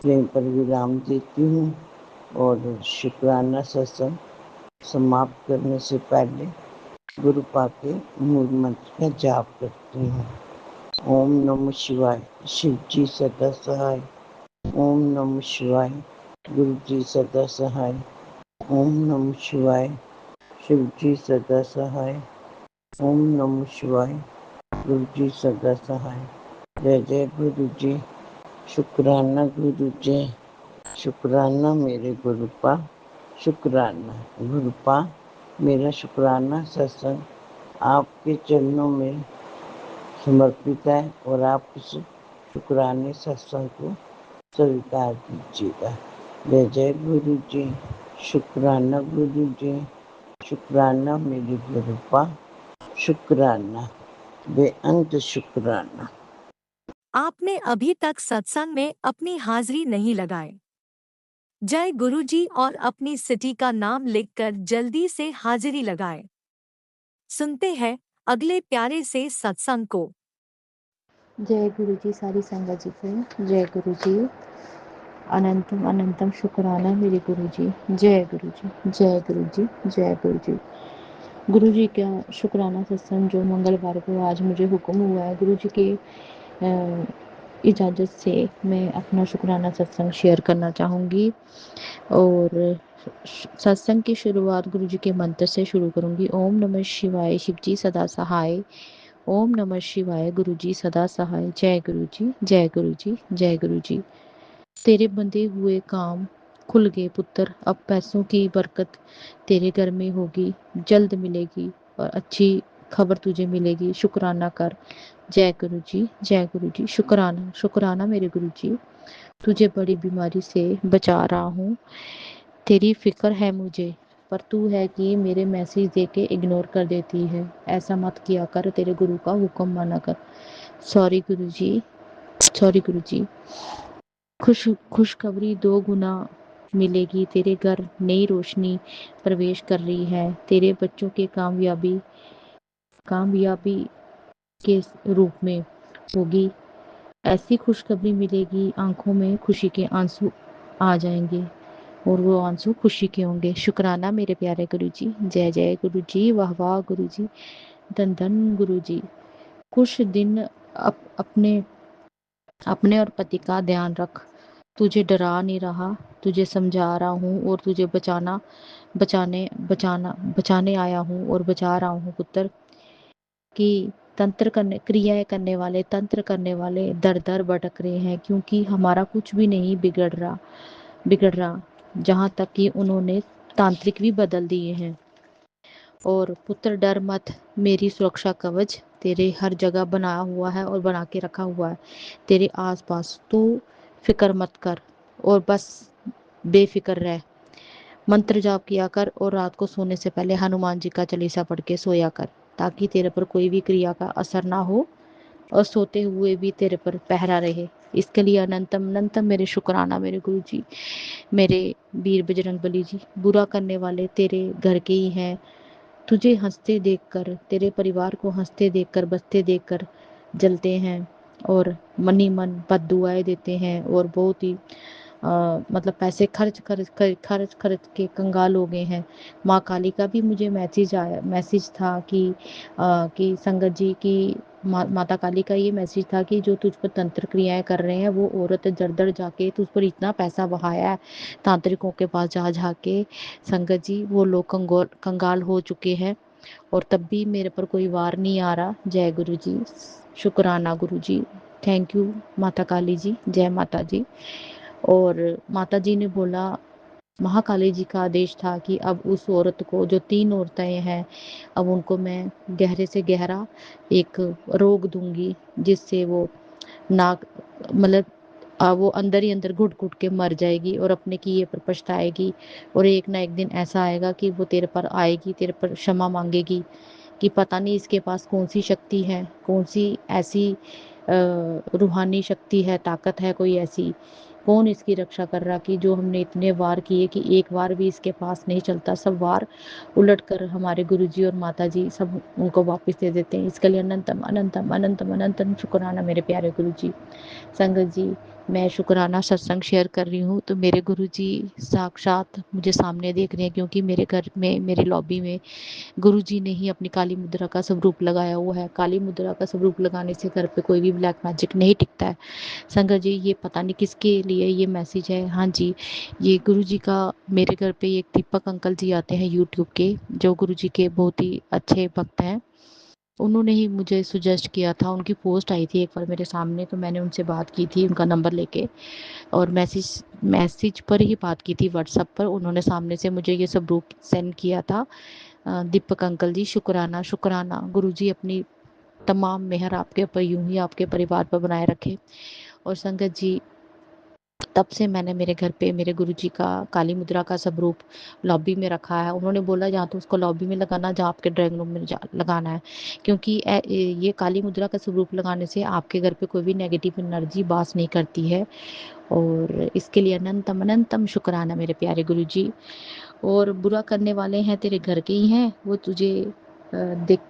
यहीं पर विराम देती हूँ और शुक्राना सत्संग समाप्त करने से पहले गुरु पाक के मूल मंत्र का जाप करती हूँ। ओम नमः शिवाय शिव जी सदा सहाय। ओम नमः शिवाय गुरु जी सदा सहाय। ओम नमः शिवाय शिव जी सदा सहाय। ओम नमः शिवाय गुरु जी सदा सहाय। जय जय गुरु जी। शुक्राना गुरु जी, शुक्राना मेरे गुरु पा, शुक्राना गुरु पा। मेरा शुक्राना सत्संग आपके चरणों में समर्पित है और आप इस शुक्राने सत्संग को स्वीकार कीजिएगा। जय जय गुरु जी। शुक्राना गुरु जी, शुक्राना मेरे गुरु पा, शुक्राना बेअंत शुक्राना। आपने अभी तक सत्संग में अपनी हाजिरी नहीं लगाई। जय गुरुजी और अपनी सिटी का नाम लिखकर जल्दी से हाजिरी लगाएं। सुनते हैं अगले प्यारे से सत्संग को। जय गुरु जी सारी संगत जी को जय गुरु जी। अनंतम अनंतम शुक्राना मेरे गुरु जी। जय गुरु जी, जय गुरु जी, जय गुरु जी। गुरु जी का शुक्राना सत्संग जो मंगलवार को आज मुझे हुक्म हुआ है, गुरु जी के इजाज़त से मैं अपना शुक्राना सत्संग शेयर करना चाहूँगी और सत्संग की शुरुआत गुरु जी के मंत्र से शुरू करूँगी। ओम नमः शिवाय शिव जी सदा सहाय। ओम नमः शिवाय गुरु जी सदा सहाय। जय गुरु जी, जय गुरु जी, जय गुरु जी। तेरे बंधे हुए काम खुल गए पुत्र। अब पैसों की बरकत तेरे घर में होगी, जल्द मिलेगी और अच्छी खबर तुझे मिलेगी। शुक्राना कर। जय गुरु जी, जय गुरु जी। शुक्राना, शुक्राना मेरे गुरु जी। तुझे बड़ी बीमारी से बचा रहा हूँ। तेरी फिक्र है मुझे, पर तू है कि मेरे मैसेज दे के इग्नोर कर देती है। ऐसा मत किया कर, तेरे गुरु का हुक्म माना कर। सॉरी गुरु जी, सॉरी गुरु जी। खुशखबरी 2 गुना मिलेगी। तेरे घर नई रोशनी प्रवेश कर रही है। तेरे बच्चों के कामयाबी के रूप में होगी। ऐसी खुशखबरी मिलेगी, आंखों में खुशी के आंसू आ जाएंगे और वो आंसू खुशी के होंगे। शुक्राना मेरे प्यारे गुरु जी। जय जय गुरु जी, वाह वाह गुरु जी, धन धन गुरु जी। कुछ दिन अपने अपने और पति का ध्यान रख। तुझे डरा नहीं रहा, तुझे समझा रहा हूँ और तुझे बचाने आया हूँ और बचा रहा हूँ पुत्र। कि क्रियाएं करने वाले, तंत्र करने वाले दर दर भटक रहे हैं, क्योंकि हमारा कुछ भी नहीं बिगड़ रहा। जहाँ तक कि उन्होंने तांत्रिक भी बदल दिए हैं। और पुत्र डर मत, मेरी सुरक्षा कवच तेरे हर जगह बना हुआ है और बना के रखा हुआ है तेरे आसपास। तू फिक्र मत कर और बस बेफिक्र रह। मंत्र जाप किया कर और रात को सोने से पहले हनुमान जी का चालीसा पढ़ के सोया कर, ताकि तेरे पर कोई भी क्रिया का असर ना हो और सोते हुए भी तेरे पर पहरा रहे। इसके लिए अनंतम अनंतम मेरे शुक्राना मेरे गुरु जी, मेरे वीर बजरंग बली जी। बुरा करने वाले तेरे घर के ही हैं। तुझे हंसते देखकर, तेरे परिवार को हंसते देखकर, बसते देखकर जलते हैं और मनी मन बद्दुआएं देते हैं और बहुत ही मतलब पैसे खर्च के कंगाल हो गए हैं। माँ काली का भी मुझे मैसेज था कि संगत जी की माता काली का ये मैसेज था कि जो तुझ पर तंत्र क्रियाएं कर रहे हैं वो औरत दर दर जाके तुझ पर इतना पैसा बहाया है तांत्रिकों के पास जा जाके, संगत जी वो लोग कंगाल हो चुके हैं और तब भी मेरे पर कोई वार नहीं आ रहा। जय गुरु जी, शुक्राना गुरु जी, थैंक यू माता काली जी, जय माता जी। और माता जी ने बोला, महाकाली जी का आदेश था कि अब उस औरत को, जो 3 औरतें हैं, अब उनको मैं गहरे से गहरा एक रोग दूंगी जिससे वो नाक मतलब वो अंदर ही अंदर घुट घुट के मर जाएगी और अपने किए पर पछताएगी। और एक ना एक दिन ऐसा आएगा कि वो तेरे पर आएगी, तेरे पर क्षमा मांगेगी कि पता नहीं इसके पास कौन सी शक्ति है, कौन सी ऐसी रूहानी शक्ति है, ताकत है कोई ऐसी, कौन इसकी रक्षा कर रहा कि जो हमने इतने वार किए कि एक वार भी इसके पास नहीं चलता। सब वार उलट कर हमारे गुरुजी और माता जी सब उनको वापस दे देते हैं। इसके लिए अनंतम अनंतम अनंतम अनंतम शुक्राना मेरे प्यारे गुरुजी। संगत जी, मैं शुक्राना सत्संग शेयर कर रही हूँ तो मेरे गुरुजी साक्षात मुझे सामने देख रहे हैं, क्योंकि मेरे घर में, मेरे लॉबी में गुरुजी ने ही अपनी काली मुद्रा का स्वरूप लगाया हुआ है। काली मुद्रा का स्वरूप लगाने से घर पे कोई भी ब्लैक मैजिक नहीं टिकता है। संगत जी, ये पता नहीं किसके लिए ये मैसेज है। हाँ जी, ये गुरुजी का, मेरे घर पे एक दीपक अंकल जी आते हैं यूट्यूब के, जो गुरुजी के बहुत ही अच्छे भक्त हैं। उन्होंने ही मुझे सुजेस्ट किया था, उनकी पोस्ट आई थी एक बार मेरे सामने, तो मैंने उनसे बात की थी उनका नंबर लेके, और मैसेज पर ही बात की थी व्हाट्सएप पर। उन्होंने सामने से मुझे ये सब रूप सेंड किया था। दीपक अंकल जी, शुक्राना शुक्राना। गुरुजी अपनी तमाम मेहर आपके ऊपर यूं ही आपके परिवार पर बनाए रखे। और संगत जी, तब से मैंने मेरे घर पे मेरे गुरुजी का काली मुद्रा का स्वरूप लॉबी में रखा है। उन्होंने बोला जहाँ तो उसको लॉबी में लगाना, जहाँ आपके ड्राइंग रूम में लगाना है, क्योंकि ये काली मुद्रा का स्वरूप लगाने से आपके घर पे कोई भी नेगेटिव एनर्जी वास नहीं करती है। और इसके लिए अनंतम अनंतम शुक्राना मेरे प्यारे गुरुजी। और बुरा करने वाले हैं तेरे घर के ही हैं, वो तुझे देख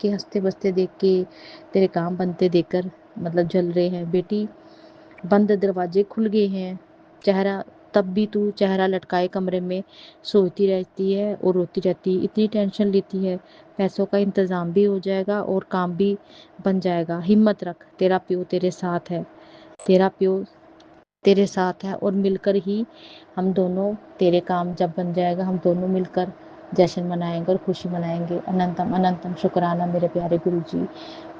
के हंसते बसते देख के, तेरे काम बनते देखकर मतलब जल रहे हैं। बेटी, बंद दरवाजे खुल गए हैं, चेहरा, तब भी तू चेहरा लटकाए कमरे में सोती रहती है और रोती रहती है। इतनी टेंशन लेती है, पैसों का इंतज़ाम भी हो जाएगा और काम भी बन जाएगा। हिम्मत रख, तेरा प्यो तेरे साथ है, तेरा प्यो तेरे साथ है, और मिलकर ही हम दोनों, तेरे काम जब बन जाएगा हम दोनों मिलकर जश्न मनाएंगे और खुशी मनाएंगे। अनंतम अनंतम शुक्राना मेरे प्यारे गुरु जी।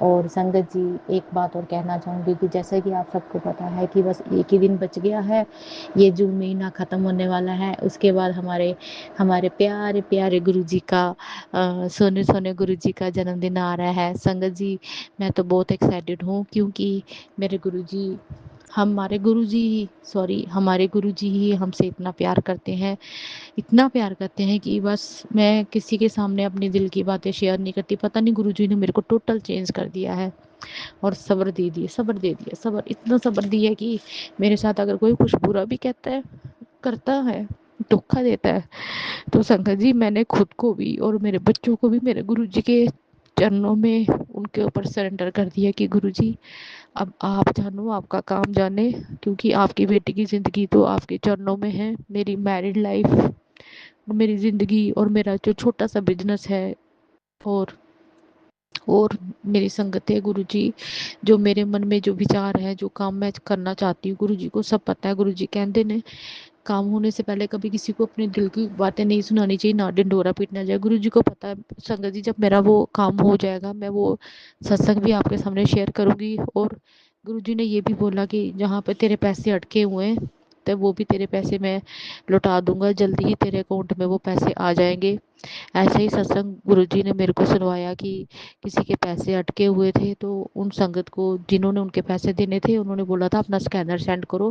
और संगत जी, एक बात और कहना चाहूँगी कि जैसा कि आप सबको पता है कि बस एक ही दिन बच गया है, ये जून महीना ख़त्म होने वाला है। उसके बाद हमारे हमारे प्यारे प्यारे गुरु जी का सोने सोने गुरु जी का जन्मदिन आ रहा है। संगत जी, मैं तो बहुत एक्साइटेड हूँ, क्योंकि मेरे गुरु जी हमारे गुरु जी ही हमसे इतना प्यार करते हैं, इतना प्यार करते हैं कि बस मैं किसी के सामने अपनी दिल की बातें शेयर नहीं करती। पता नहीं गुरु जी ने मेरे को टोटल चेंज कर दिया है। और सब्र दे दिए, सब्र दे दिया, सब्र, इतना सब्र दिया कि मेरे साथ अगर कोई कुछ बुरा भी कहता है, करता है, धोखा देता है, तो संगत जी मैंने खुद को भी और मेरे बच्चों को भी मेरे गुरु जी के चरणों में उनके ऊपर सरेंडर कर दिया कि गुरु जी अब आप जानो, आपका काम जाने, क्योंकि आपकी बेटी की ज़िंदगी तो आपके चरणों में है। मेरी मैरिड लाइफ, मेरी ज़िंदगी और मेरा जो छोटा सा बिजनेस है, और मेरी संगत है गुरु जी, जो मेरे मन में जो विचार है, जो काम मैं करना चाहती हूँ, गुरु जी को सब पता है। गुरु जी कहते ने काम होने से पहले कभी किसी को अपने दिल की बातें नहीं सुनानी चाहिए, ना ढिंढोरा पीटना चाहिए। गुरु जी को पता है। संगत जी, जब मेरा वो काम हो जाएगा, मैं वो सत्संग भी आपके सामने शेयर करूंगी। और गुरु जी ने ये भी बोला कि जहाँ पे तेरे पैसे अटके हुए हैं, तो वो भी तेरे पैसे मैं लौटा दूंगा, जल्दी ही तेरे अकाउंट में वो पैसे आ जाएंगे। ऐसे ही सत्संग गुरुजी ने मेरे को सुनवाया कि किसी के पैसे अटके हुए थे, तो उन संगत को जिन्होंने उनके पैसे देने थे, उन्होंने बोला था अपना स्कैनर सेंड करो,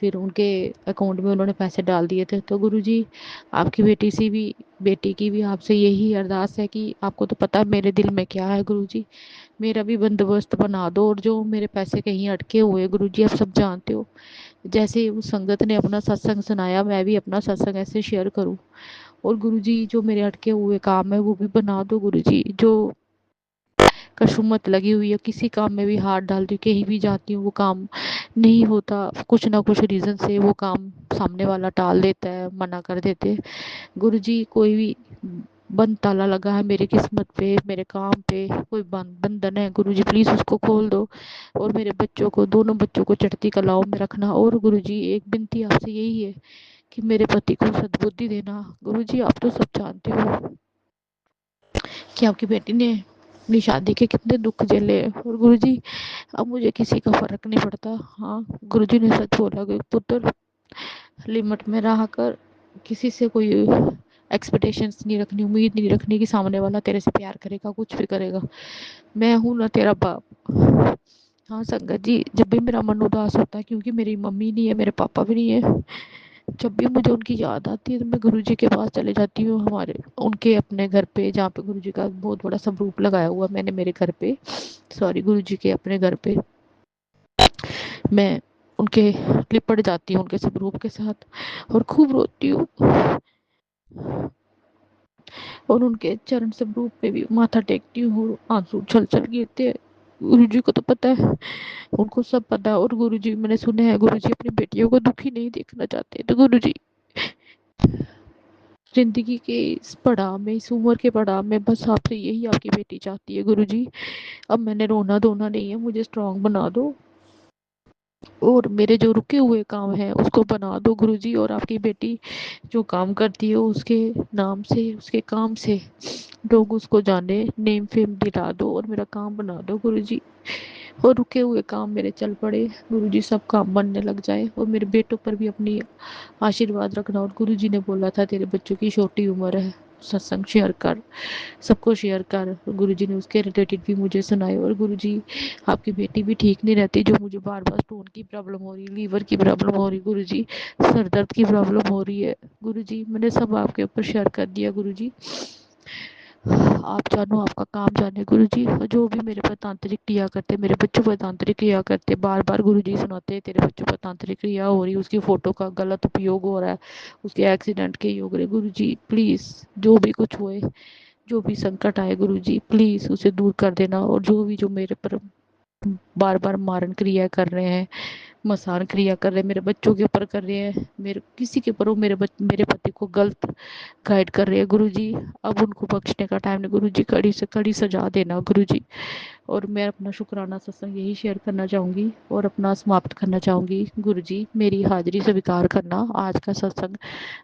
फिर उनके अकाउंट में उन्होंने पैसे डाल दिए थे। तो गुरुजी, आपकी बेटी की भी आपसे यही अरदास है कि आपको तो पता है मेरे दिल में क्या है गुरुजी, मेरा भी बंदोबस्त बना दो। और जो मेरे पैसे कहीं अटके हुए गुरुजी, आप सब जानते हो, जैसे उस संगत ने अपना सत्संग सुनाया, मैं भी अपना सत्संग ऐसे शेयर करूं। और गुरुजी, जो मेरे अटके हुए काम है वो भी बना दो गुरुजी। जो कशुमत लगी हुई है, किसी काम में भी हाथ डालती हूँ, कहीं भी जाती हूँ, वो काम नहीं होता, कुछ ना कुछ रीज़न से वो काम सामने वाला टाल देता है, मना कर देते हैं। गुरुजी, कोई भी बंद ताला लगा है मेरी किस्मत पे, मेरे काम पे कोई बंधन है गुरुजी, प्लीज़ उसको खोल दो। और मेरे बच्चों को, दोनों बच्चों को चढ़ती कलाओं में रखना। और गुरुजी, एक विनती आपसे यही है कि मेरे पति को सद्बुद्धि देना। गुरुजी, आप तो सब जानते हो कि आपकी बेटी ने अपनी शादी के कितने दुख झेले हैं। और गुरुजी, अब मुझे किसी का फर्क नहीं पड़ता। हाँ, गुरुजी ने सच बोला कि पुत्र, लिमिट में रहा कर, किसी से कोई एक्सपेक्टेशंस नहीं रखनी, उम्मीद नहीं रखनी कि सामने वाला तेरे से प्यार करेगा, कुछ भी करेगा। मैं हूं ना तेरा बाप। हाँ संगत जी, जब भी मेरा मन उदास होता है, क्योंकि मेरी मम्मी नहीं है, मेरे पापा भी नहीं है, जब भी मुझे उनकी याद आती है तो मैं गुरुजी के पास चले जाती हूँ, हमारे उनके अपने घर पे, जहाँ पे गुरुजी का बहुत बड़ा स्वरूप लगाया हुआ मैंने मेरे घर पे, सॉरी, गुरुजी के अपने घर पे मैं उनके लिपट जाती हूँ उनके स्वरूप के साथ, और खूब रोती हूँ। और उनके चरण स्वरूप पे भी माथा टेकती हूँ, आंसू छल छल गिरते हैं। गुरुजी को तो पता है, उनको सब पता है। और गुरुजी, मैंने सुना है गुरुजी अपनी बेटियों को दुखी नहीं देखना चाहते। तो गुरुजी, जिंदगी के इस पड़ाव में, इस उम्र के पड़ाव में, बस आपसे यही आपकी बेटी चाहती है गुरुजी, अब मैंने रोना धोना नहीं है, मुझे स्ट्रांग बना दो, और मेरे जो रुके हुए काम है उसको बना दो गुरुजी। और आपकी बेटी जो काम करती है उसके नाम से, उसके काम से लोग उसको जाने, नेम फेम दिला दो, और मेरा काम बना दो गुरुजी। और रुके हुए काम मेरे चल पड़े गुरुजी, सब काम बनने लग जाए। और मेरे बेटों पर भी अपनी आशीर्वाद रखना। और गुरुजी ने बोला था तेरे बच्चों की छोटी उम्र है, सत्संग शेयर कर, सबको शेयर कर। गुरुजी ने उसके रिलेटेड भी मुझे सुनाए। और गुरुजी, आपकी बेटी भी ठीक नहीं रहती, जो मुझे बार बार स्टोन की प्रॉब्लम हो रही, लीवर की प्रॉब्लम हो रही गुरुजी, सर दर्द की प्रॉब्लम हो रही है गुरुजी, मैंने सब आपके ऊपर शेयर कर दिया गुरुजी। आप जानो, आपका काम जाने गुरुजी। जो भी मेरे पर तांत्रिक क्रिया करते, मेरे बच्चों पर तांत्रिक क्रिया करते, बार बार गुरुजी सुनाते तेरे बच्चों पर तांत्रिक क्रिया हो रही, उसकी फ़ोटो का गलत उपयोग हो रहा है, उसके एक्सीडेंट के योग रहे गुरुजी, प्लीज़ जो भी कुछ होए, जो भी संकट आए गुरुजी, प्लीज़ उसे दूर कर देना। और जो मेरे पर बार बार मारण क्रिया कर रहे हैं मसान क्रिया कर रहे हैं, मेरे बच्चों के ऊपर कर रहे हैं, मेरे किसी के ऊपर वो मेरे पति को गलत गाइड कर रहे हैं गुरुजी। अब उनको बख्शने का टाइम नहीं गुरुजी, कड़ी से कड़ी सजा देना गुरुजी। और मैं अपना शुक्राना सत्संग यही शेयर करना चाहूँगी और अपना समाप्त करना चाहूँगी। गुरुजी मेरी हाजिरी स्वीकार करना, आज का सत्संग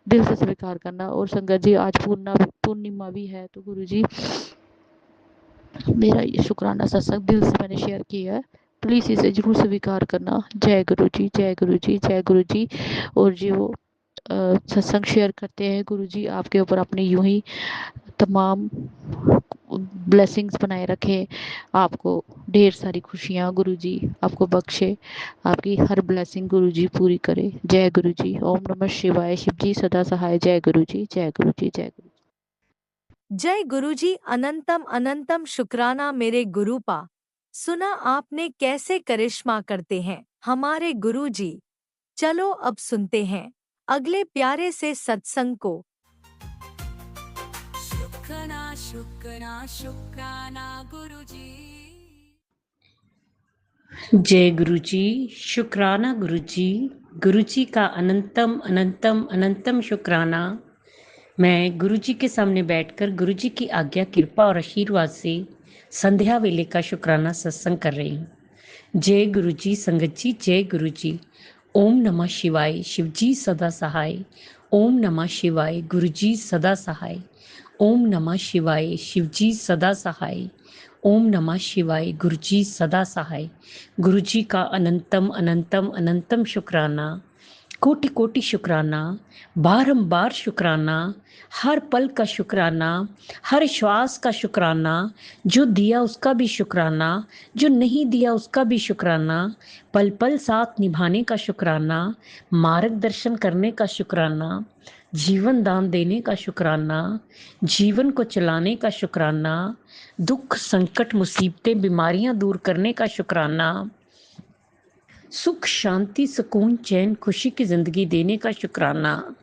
दिल से स्वीकार करना। और संगत जी आज पूर्णिमा भी है, तो गुरुजी मेरा ये शुक्राना सत्संग दिल से मैंने शेयर किया है, प्लीज़ इसे जरूर स्वीकार करना। जय गुरु जी, जय गुरु जी, जय गुरु जी। और जो सत्संग शेयर करते हैं गुरुजी आपके ऊपर अपनी यूं ही तमाम ब्लेसिंग्स बनाए रखें, आपको ढेर सारी खुशियाँ गुरुजी आपको बख्शे, आपकी हर ब्लेसिंग गुरुजी पूरी करे। जय गुरुजी। ओम नमः शिवाय। शिव जी सदा सहाय। जय गुरुजी, जय गुरुजी, जय गुरु। जय गुरुजी। अनंतम अनंतम शुक्राना मेरे गुरुपा। सुना आपने कैसे करिश्मा करते हैं हमारे गुरुजी। चलो अब सुनते हैं अगले प्यारे से सत्संग को। शुक्राना शुक्राना शुक्राना गुरुजी। जय गुरु जी। शुक्राना गुरु जी। गुरु जी का अनंतम अनंतम अनंतम शुक्राना। मैं गुरु जी के सामने बैठकर गुरु जी की आज्ञा कृपा और आशीर्वाद से संध्या वेले का शुक्राना सत्संग कर रही हूँ। जय गुरु जी। संगत जी जय गुरु जी। ओम नमः शिवाय। शिव जी सदा सहाय। ओम नमः शिवाय। गुरु जी सदा सहाय। ओम नमः शिवाय। शिव जी सदा सहाय। ओम नमः शिवाय। गुरु जी सदा सहाय। गुरु जी का अनंतम अनंतम अनंतम शुक्राना, कोटि कोटि शुक्राना, बारंबार शुक्राना, हर पल का शुक्राना, हर श्वास का शुक्राना, जो दिया उसका भी शुक्राना, जो नहीं दिया उसका भी शुक्राना, पल पल साथ निभाने का शुक्राना, मार्गदर्शन करने का शुक्राना, जीवन दान देने का शुक्राना, जीवन को चलाने का शुक्राना, दुख संकट मुसीबतें बीमारियां दूर करने का शुक्राना, सुख शांति सुकून चैन खुशी की जिंदगी देने का शुक्राना,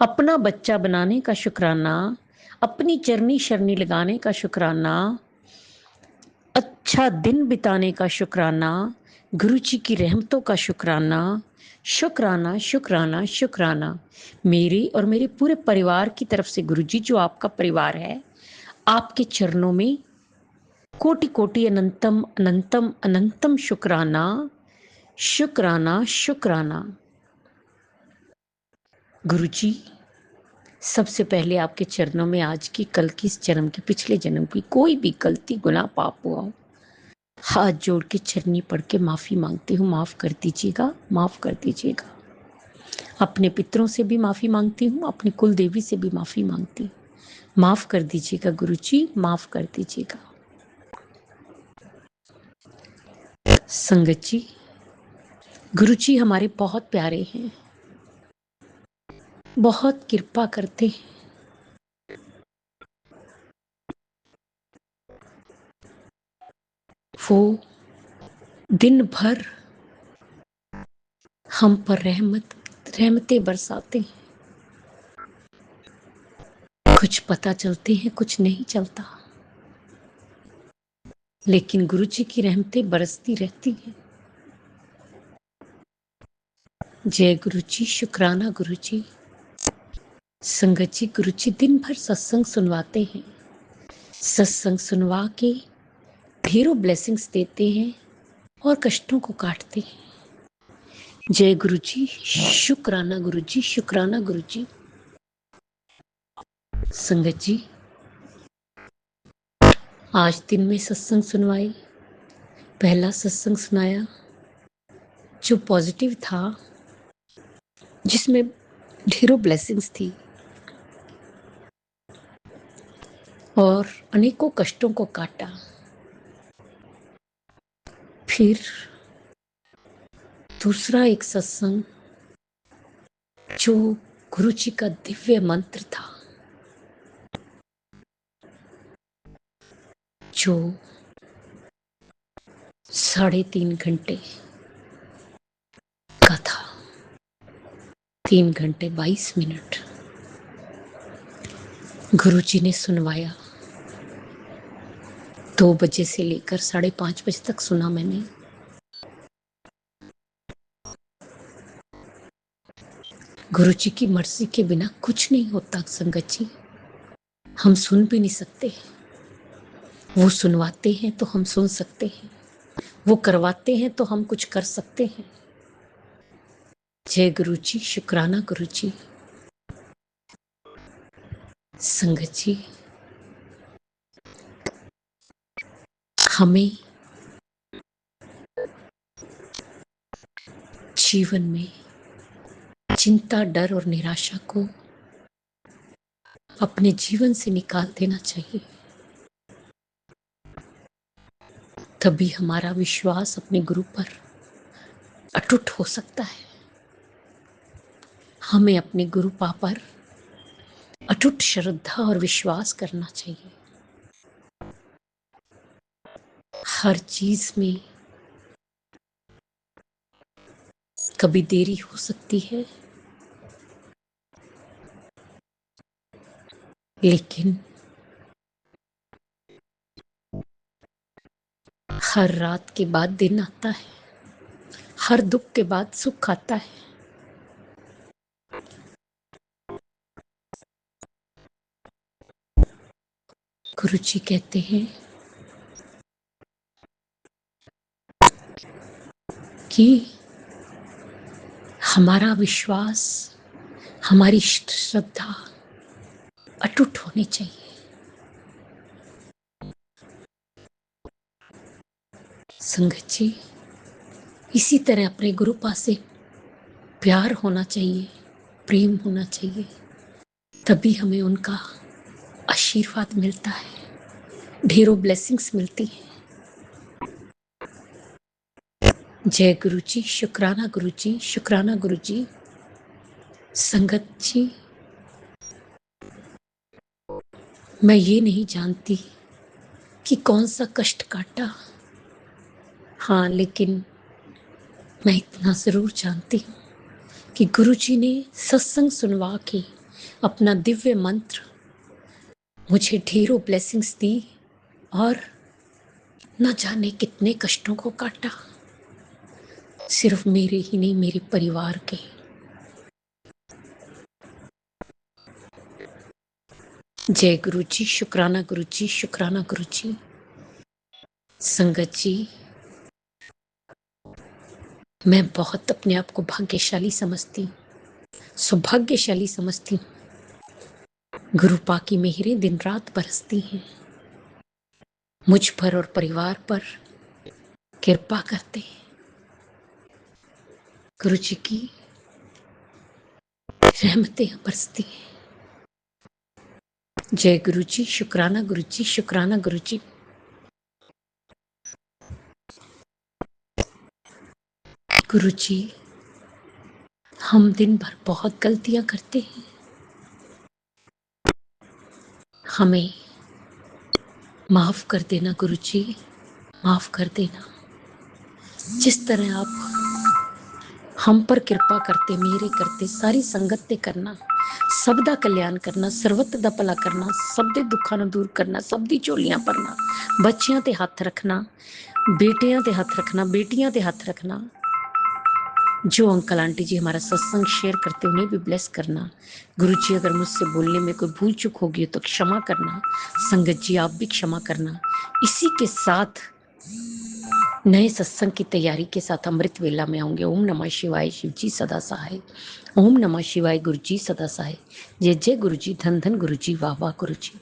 अपना बच्चा बनाने का शुक्राना, अपनी चरनी शरनी लगाने का शुक्राना, अच्छा दिन बिताने का शुक्राना, गुरु जी की रहमतों का शुक्राना, शुक्राना शुक्राना शुक्राना। मेरे और मेरे पूरे परिवार की तरफ से गुरु जी, जो आपका परिवार है, आपके चरणों में कोटि कोटि अनंतम अनंतम अनंतम शुक्राना शुक्राना शुक्राना। गुरु जी सबसे पहले आपके चरणों में आज की, कल की, इस जन्म की, पिछले जन्म की कोई भी गलती गुनाह पाप हुआ हो, हाथ जोड़ के चरनी पढ़ के माफ़ी मांगती हूँ। माफ़ कर दीजिएगा, माफ़ कर दीजिएगा। अपने पितरों से भी माफ़ी मांगती हूँ, अपनी कुल देवी से भी माफ़ी मांगती हूँ। माफ़ कर दीजिएगा गुरु जी, माफ़ कर दीजिएगा। संगत जी, गुरु जी हमारे बहुत प्यारे हैं, बहुत कृपा करते हैं। वो दिन भर हम पर रहमतें बरसाते हैं। कुछ पता चलते हैं, कुछ नहीं चलता, लेकिन गुरु जी की रहमतें बरसती रहती हैं। जय गुरु जी। शुक्राना गुरु जी। संगत जी, गुरु जी दिन भर सत्संग सुनवाते हैं, सत्संग सुनवा के ढेरों ब्लेसिंग्स देते हैं और कष्टों को काटते हैं। जय गुरु जी। शुक्राना गुरु जी, शुक्राना गुरु जी। संगत जी, आज दिन में सत्संग सुनवाई, पहला सत्संग सुनाया जो पॉजिटिव था, जिसमें ढेरों ब्लेसिंग्स थी और अनेकों कष्टों को काटा। फिर दूसरा एक सत्संग जो गुरु जी का दिव्य मंत्र था, जो 3.5 घंटे का था, 3 घंटे 22 मिनट गुरु जी ने सुनवाया। 2 बजे से लेकर 5:30 बजे तक सुना मैंने। गुरु जी की मर्जी के बिना कुछ नहीं होता संगत जी। हम सुन भी नहीं सकते, वो सुनवाते हैं तो हम सुन सकते हैं, वो करवाते हैं तो हम कुछ कर सकते हैं। जय गुरु जी, शुक्राना गुरु जी। संगत जी, हमें जीवन में चिंता, डर और निराशा को अपने जीवन से निकाल देना चाहिए। तभी हमारा विश्वास अपने गुरु पर अटूट हो सकता है। हमें अपने गुरु पा पर अटूट श्रद्धा और विश्वास करना चाहिए। हर चीज में कभी देरी हो सकती है, लेकिन हर रात के बाद दिन आता है, हर दुख के बाद सुख आता है। गुरु जी कहते हैं कि हमारा विश्वास, हमारी श्रद्धा अटूट होनी चाहिए। संगत जी, इसी तरह अपने गुरु पास से प्यार होना चाहिए, प्रेम होना चाहिए, तभी हमें उनका आशीर्वाद मिलता है, ढेरों ब्लेसिंग्स मिलती हैं। जय गुरु जी, शुक्राना गुरु जी, शुक्राना गुरु जी। संगत जी, मैं ये नहीं जानती कि कौन सा कष्ट काटा, हाँ, लेकिन मैं इतना जरूर जानती हूँ कि गुरु जी ने सत्संग सुनवा के अपना दिव्य मंत्र मुझे ढेरों ब्लेसिंग्स दी और न जाने कितने कष्टों को काटा, सिर्फ मेरे ही नहीं, मेरे परिवार के। जय गुरु जी, शुक्राना गुरु जी, शुक्राना गुरु जी। संगत जी, मैं बहुत अपने आप को भाग्यशाली समझती हूँ, सौभाग्यशाली समझती हूँ। गुरु पा की मेहरें दिन रात बरसती हैं, मुझ पर और परिवार पर कृपा करते हैं। गुरु जी की रहमतें बरसती हैं। जय गुरु जी, शुक्राना गुरु जी, शुक्राना गुरु जी। गुरु जी, हम दिन भर बहुत गलतियां करते हैं, हमें माफ कर देना गुरु जी, माफ कर देना। जिस तरह आप हम पर कृपा करते, मेरे करते, सारी संगत ते करना, सब दा कल्याण करना, सर्वत दा भला करना, सब दे दुखां नूं दूर करना, सब दी झोलियां भरना, बच्चियां ते हथ रखना, बेटियां ते हथ रखना, बेटियां ते हथ रखना। जो अंकल आंटी जी हमारा सत्संग शेयर करते उन्हें भी ब्लेस करना। गुरु जी, अगर मुझसे बोलने में कोई भूल चूक होगी तो क्षमा करना। संगत जी, आप भी क्षमा करना। इसी के साथ नए सत्संग की तैयारी के साथ अमृत वेला में आऊंगे। ओम नमः शिवाय, शिव जी सदा सहाय। ओम नमः शिवाय, गुरु जी सदा सहाय। जय जय गुरु जी, धन धन गुरु जी, वाह वाह गुरु जी।